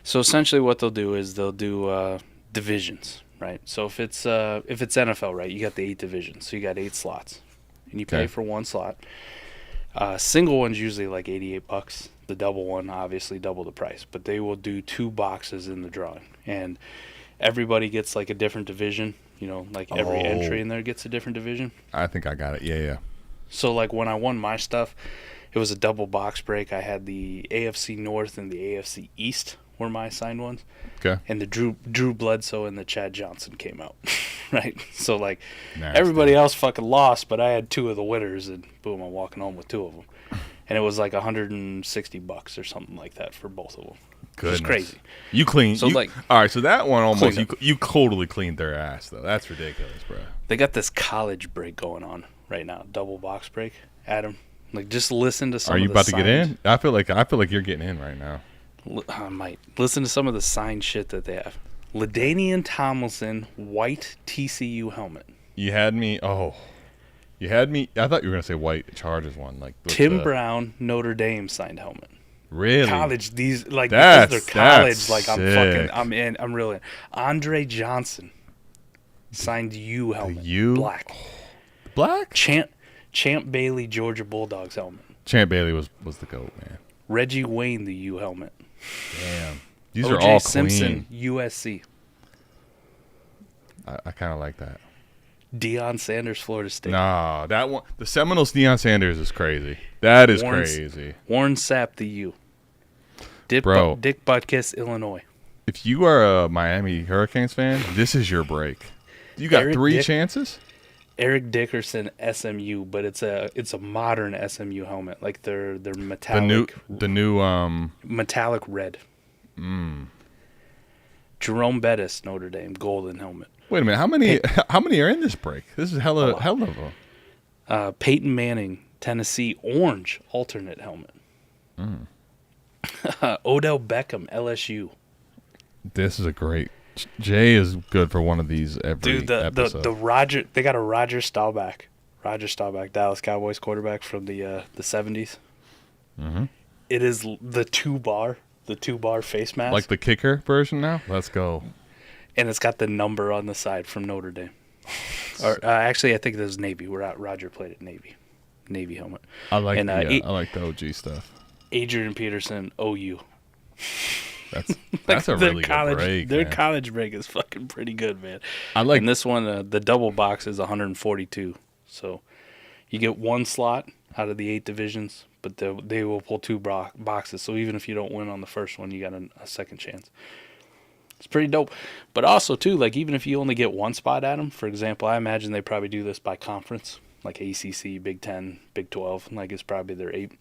So essentially, what they'll do is they'll do divisions, right? So if it's NFL, right, you got the 8 divisions, so you got 8 slots. And you pay for one slot. Single one's usually like $88. The double one, obviously, double the price. But they will do 2 boxes in the drawing, and everybody gets like a different division. You know, like every entry in there gets a different division. I think I got it. Yeah. So like when I won my stuff, it was a double box break. I had the AFC North and the AFC East were my assigned ones. Okay. And the Drew Bledsoe and the Chad Johnson came out, right? So, like, Nasty. Everybody else fucking lost, but I had 2 of the winners, and boom, I'm walking home with 2 of them. And it was like $160 or something like that for both of them. Goodness. It's crazy. You clean. So, all right, so that one almost, Clean you totally cleaned their ass, though. That's ridiculous, bro. They got this college break going on right now, double box break. Adam, like, just listen to some of the Are you about to signs. get in? I feel like you're getting in right now. I might. Listen to some of the signed shit that they have. LaDainian Tomlinson, white TCU helmet. You had me. I thought you were going to say white Chargers one. Like Tim Brown, Notre Dame signed helmet. Really? College, these, like, That's because they're college, like, sick. I'm really in. Andre Johnson signed U helmet. U? Black. Black? Champ Bailey, Georgia Bulldogs helmet. Champ Bailey was the GOAT, man. Reggie Wayne, the U helmet. Damn. These OJ are all Simpson, clean. USC. I kind of like that. Deion Sanders, Florida State. Nah, that one. The Seminoles Deion Sanders is crazy. That is crazy. Warren Sapp, the U. Dick Butkus, Illinois. If you are a Miami Hurricanes fan, this is your break. You got 3 chances? Eric Dickerson, SMU, but it's a modern SMU helmet, like they're metallic. The new metallic red. Jerome Bettis, Notre Dame, golden helmet. Wait a minute, how many are in this break? This is hell of them. Peyton Manning, Tennessee, orange alternate helmet. Odell Beckham, LSU. This is a great. Jay is good for one of these every episode. The Roger, they got a Roger Staubach, Dallas Cowboys quarterback from the 70s. Mm-hmm. It is the 2-bar face mask, like the kicker version now. Let's go. And it's got the number on the side from Notre Dame. Or actually, I think it was Navy. Roger played at Navy helmet. I like I like the OG stuff. Adrian Peterson, OU. That's a really good break. Their college break is fucking pretty good, man. And this one, the double box is 142. So you get 1 slot out of the 8 divisions, but they will pull 2 boxes. So even if you don't win on the first one, you got a second chance. It's pretty dope. But also, too, like, even if you only get 1 spot at them, for example, I imagine they probably do this by conference, like ACC, Big 10, Big 12. Like, it's probably their 8.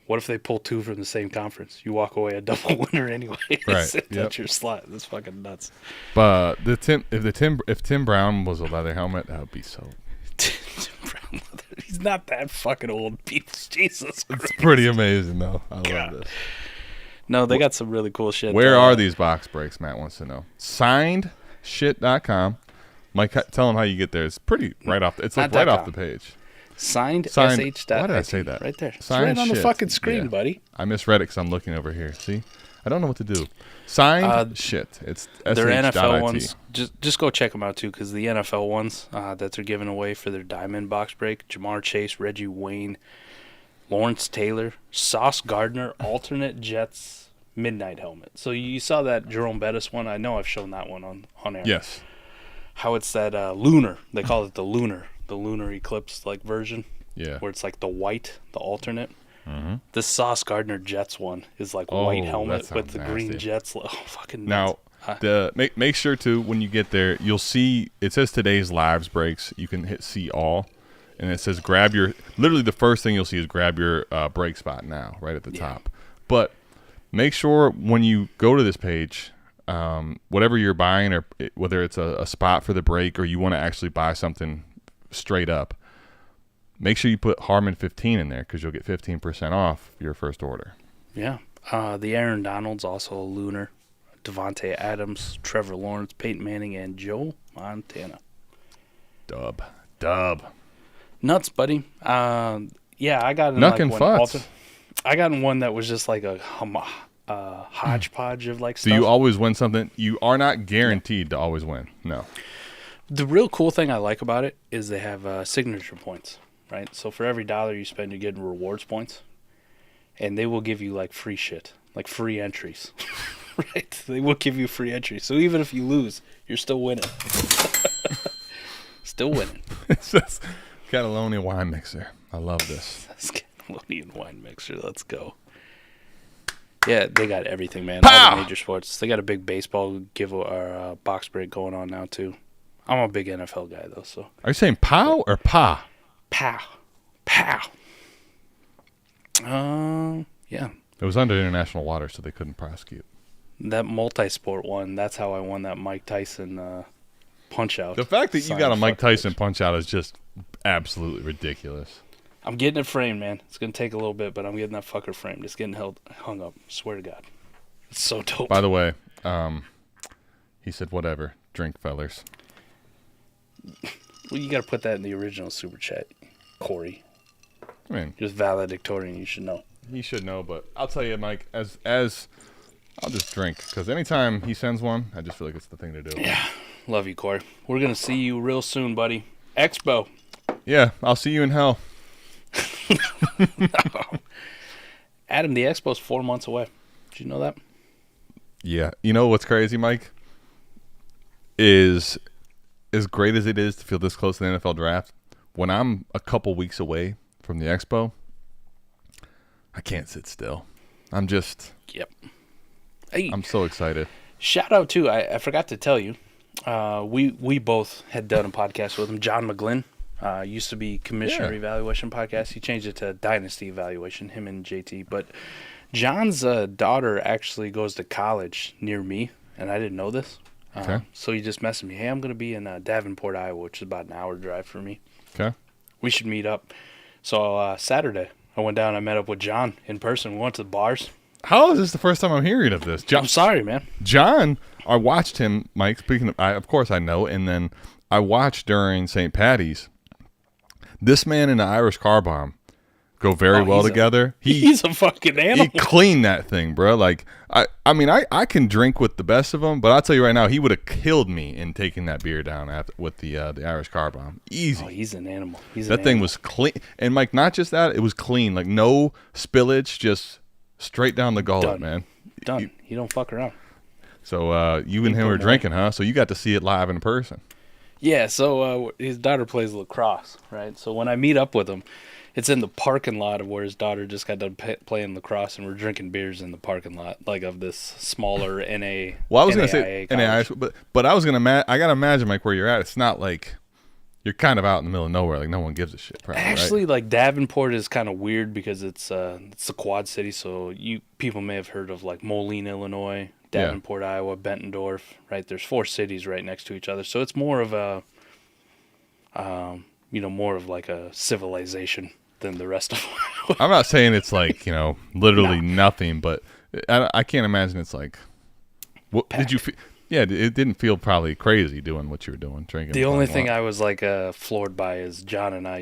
What if they pull 2 from the same conference? You walk away a double winner anyway. Right. That's your slot. That's fucking nuts. But if Tim Brown was a leather helmet, that would be so. Tim Brown leather. He's not that fucking old. Jesus Christ. It's pretty amazing, though. I love this. No, they got some really cool shit. Where are these box breaks? Matt wants to know. Signedshit.com. Mike, tell him how you get there. It's pretty right off. It's like right off the page. Signed. Why did I say that? Right there. It's Signed right on the shit. fucking screen, buddy. I misread it because I'm looking over here. See? I don't know what to do. Signed shit. It's their NFL ones. IT. Just go check them out, too, because the NFL ones that they're giving away for their Diamond box break, Jamar Chase, Reggie Wayne, Lawrence Taylor, Sauce Gardner, alternate Jets midnight helmet. So you saw that Jerome Bettis one. I know I've shown that one on air. Yes. How it's that lunar. They call it the lunar eclipse like version. Yeah. Where it's like the white, the alternate. The Sauce Gardner Jets one is like white helmet with the green Jets. Oh, fucking nuts. Now, make sure to, when you get there, you'll see, it says today's lives breaks. You can hit see all. And it says literally the first thing you'll see is grab your break spot now, right at the top. But make sure when you go to this page, whatever you're buying, or whether it's a spot for the break or you want to actually buy something straight up, make sure you put Harmon 15 in there because you'll get 15% off your first order. Yeah. The Aaron Donald's also a Lunar. Devontae Adams, Trevor Lawrence, Peyton Manning, and Joe Montana. Dub. Nuts, buddy. Yeah, I got in I got in one that was just like a hodgepodge of like stuff. So you always win something. You are not guaranteed to always win. No. The real cool thing I like about it is they have signature points, right? So for every $1 you spend, you get rewards points, and they will give you like free shit, like free entries, right? They will give you free entries. So even if you lose, you're still winning. Still winning. It's just Catalonian wine mixer. I love this. That's Catalonian wine mixer. Let's go. Yeah, they got everything, man. Pow! All the major sports. They got a big baseball box break going on now too. I'm a big NFL guy though, so. Are you saying pow or pa? Pow. Yeah. It was under international waters, so they couldn't prosecute. That multi-sport one, that's how I won that Mike Tyson punch-out. The fact that you got a Mike Tyson punch-out is just absolutely ridiculous. I'm getting it framed, man. It's going to take a little bit, but I'm getting that fucker framed. It's getting hung up. Swear to God. It's so dope. By the way, he said, whatever. Drink, fellers. Well, you got to put that in the original super chat, Corey. I mean, just valedictorian, you should know. He should know, but I'll tell you, Mike, as I'll just drink, because anytime he sends one, I just feel like it's the thing to do. Yeah. Love you, Corey. We're going to see you real soon, buddy. Expo. Yeah, I'll see you in hell. Adam, the Expo's 4 months away. Did you know that? Yeah. You know what's crazy, Mike? Is as great as it is to feel this close to the NFL draft, when I'm a couple weeks away from the Expo, I can't sit still. I'm just... Yep. Hey, I'm so excited. Shout out, too. I forgot to tell you. We both had done a podcast with him. John McGlynn used to be Commissioner Evaluation Podcast. He changed it to Dynasty Evaluation, him and JT. But John's daughter actually goes to college near me, and I didn't know this. Okay. So he just messaged me, hey, I'm going to be in Davenport, Iowa, which is about an hour drive for me. Okay. We should meet up. So Saturday, I went down and I met up with John in person. We went to the bars. How is this the first time I'm hearing of this? I'm sorry, man. John, I watched him, Mike, speaking of course I know, and then I watched during St. Patty's. This man and the Irish car bomb go very well together. He's a fucking animal. He cleaned that thing, bro. Like, I mean, I can drink with the best of them, but I'll tell you right now, he would have killed me in taking that beer down with the Irish car bomb. Easy. Oh, he's an animal. That thing was clean. And, Mike, not just that, it was clean. Like, no spillage, just straight down the gullet, man. Done. He don't fuck around. So you and him were drinking, huh? So you got to see it live in person. Yeah, so his daughter plays lacrosse, right? So when I meet up with him, it's in the parking lot of where his daughter just got done playing lacrosse, and we're drinking beers in the parking lot, like of this smaller NA. Well, I was going to say NAI, but I was going to I got to imagine, Mike, where you're at. It's not like you're kind of out in the middle of nowhere, like no one gives a shit. Probably, actually, right? Like Davenport is kind of weird because it's the Quad City, so people may have heard of like Moline, Illinois, Davenport, Iowa, Bettendorf, right? There's 4 cities right next to each other, so it's more of a, more of like a civilization than the rest of them. I'm not saying it's like, literally nothing, but I can't imagine it's like, what did you feel? Yeah, it didn't feel probably crazy doing what you were doing, drinking. The only thing I was like floored by is John and I,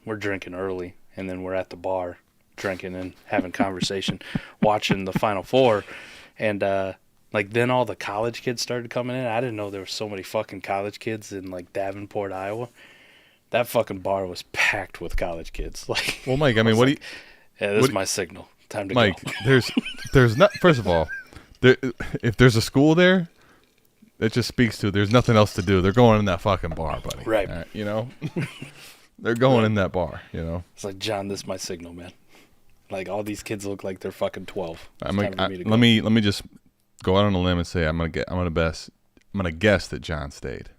we're drinking early, and then we're at the bar drinking and having conversation, watching the Final Four, and then all the college kids started coming in. I didn't know there were so many fucking college kids in like Davenport, Iowa. That fucking bar was packed with college kids. Like, well, Mike, I mean, what do you? Yeah, this is my signal. Time to Mike, go. there's not. First of all, if there's a school there, it just speaks to there's nothing else to do. They're going in that fucking bar, buddy. Right. They're going in that bar. It's like, John, this is my signal, man. Like, all these kids look like they're fucking 12. Let me just go out on a limb and say I'm gonna guess that John stayed.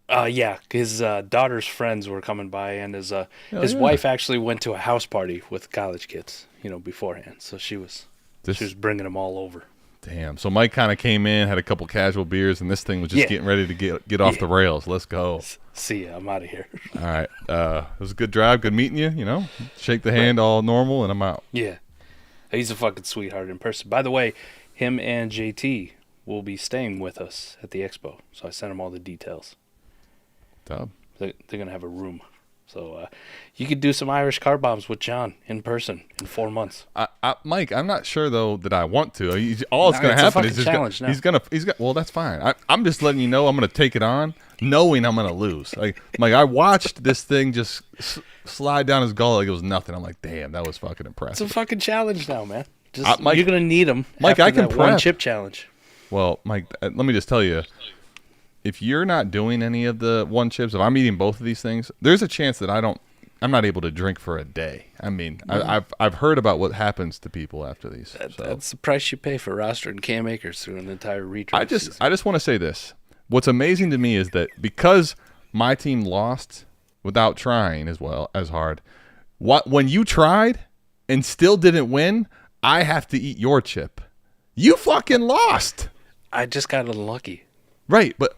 Yeah, his daughter's friends were coming by, and his wife actually went to a house party with college kids, beforehand. So she was bringing them all over. Damn. So Mike kind of came in, had a couple casual beers, and this thing was just getting ready to get off the rails. Let's go. See ya. I'm out of here. All right. It was a good drive. Good meeting you. Shake the hand, all normal, and I'm out. Yeah. He's a fucking sweetheart in person. By the way, him and JT will be staying with us at the expo. So I sent him all the details. Dub. They're going to have a room. So you could do some Irish car bombs with John in person in 4 months. Mike, I'm not sure though that I want to. All it's going to happen is he's going to. Well, that's fine. I'm just letting you know I'm going to take it on, knowing I'm going to lose. Like I watched this thing just slide down his gullet like it was nothing. I'm like, damn, that was fucking impressive. It's a fucking challenge now, man. Mike, you're going to need them. Mike, I can prep. One chip challenge. Well, Mike, let me just tell you. If you're not doing any of the one chips, if I'm eating both of these things, there's a chance that I'm not able to drink for a day. I mean, I've heard about what happens to people after these. That's the price you pay for rostering Cam Akers through an entire redraft season. I just want to say this. What's amazing to me is that because my team lost without trying as well as hard, when you tried and still didn't win, I have to eat your chip. You fucking lost. I just got unlucky. Right, but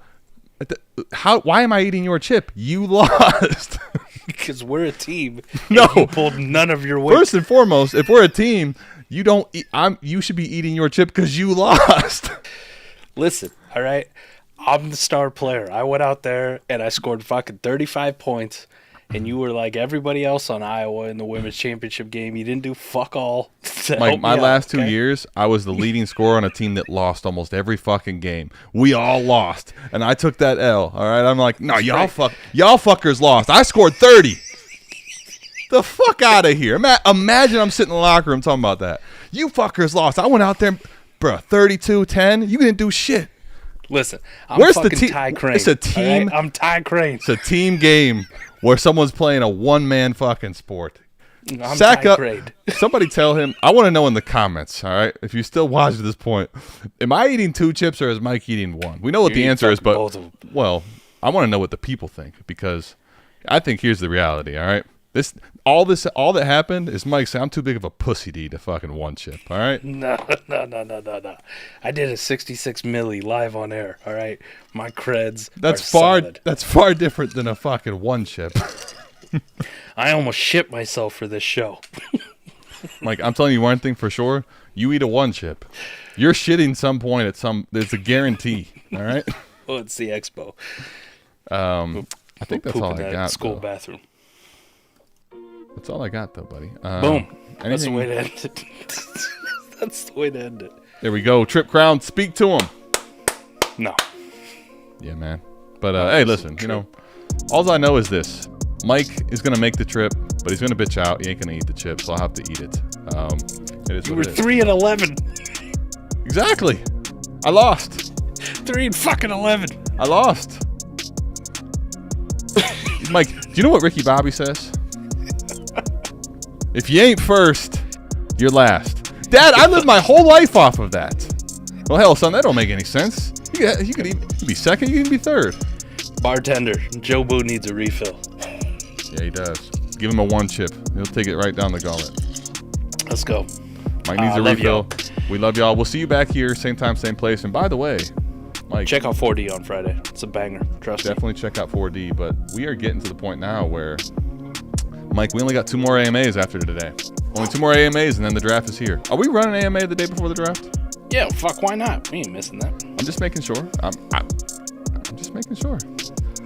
why am I eating your chip? You lost. Because we're a team. No, you pulled none of your weight. First and foremost, if we're a team, you don't eat. You should be eating your chip because you lost. Listen, all right. I'm the star player. I went out there and I scored fucking 35 points. And you were like everybody else on Iowa in the women's championship game. You didn't do fuck all. My last 2 years, I was the leading scorer on a team that lost almost every fucking game. We all lost, and I took that L. All right, I'm like, no, y'all fuckers lost. I scored 30. The fuck out of here! Imagine I'm sitting in the locker room talking about that. You fuckers lost. I went out there, bro, 32-10. You didn't do shit. Listen, Where's the team? Ty Crane. It's a team. Right? I'm Ty Crane. It's a team game where someone's playing a one-man fucking sport. I'm Sack Ty up. Crane. Somebody tell him. I want to know in the comments, all right? If you still watch at this point, am I eating 2 chips or is Mike eating 1? We know what the answer is, but, well, I want to know what the people think because I think here's the reality, all right? All that happened is Mike said, I'm too big of a pussy to eat a fucking 1 chip, all right? No. I did a 66 milli live on air, all right? My creds solid. That's far different than a fucking 1 chip. I almost shit myself for this show. Mike, I'm telling you one thing for sure. You eat a 1 chip. You're shitting some point it's a guarantee, all right? Well, it's the expo. I think that's all I got. School bathroom. That's all I got, though, buddy. Boom. That's the way to end it. That's the way to end it. There we go. Trip Crown, speak to him. No. Yeah, man. But, hey, listen, all I know is this. Mike is going to make the trip, but he's going to bitch out. He ain't going to eat the chip, so I'll have to eat it. You were 3-11. Exactly. I lost. 3-11. I lost. Mike, do you know what Ricky Bobby says? If you ain't first, you're last. Dad, I lived my whole life off of that. Well, hell, son, that don't make any sense. You could be second, you can be third. Bartender, Joe Boo needs a refill. Yeah, he does. Give him a 1 chip. He'll take it right down the gullet. Let's go. Mike needs a refill. Y'all. We love y'all. We'll see you back here, same time, same place. And by the way, Mike, check out 4D on Friday. It's a banger. Trust me. Definitely check out 4D. But we are getting to the point now where, Mike, we only got 2 more AMAs after today. Only 2 more AMAs, and then the draft is here. Are we running AMA the day before the draft? Yeah, fuck, why not? We ain't missing that. I'm just making sure. I'm just making sure.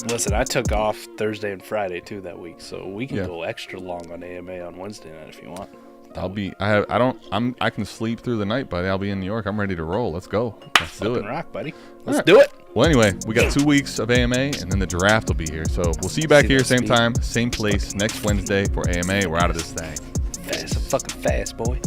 Listen, I took off Thursday and Friday too that week, so we can go extra long on AMA on Wednesday night if you want. I can sleep through the night, buddy. I'll be in New York. I'm ready to roll. Let's go. Let's do it. Rock, buddy. Let's do it. Well, anyway, we got 2 weeks of AMA, and then the draft will be here. So we'll see you back here, same time, same place, next Wednesday for AMA. We're out of this thing. Fast, fucking fast, boy.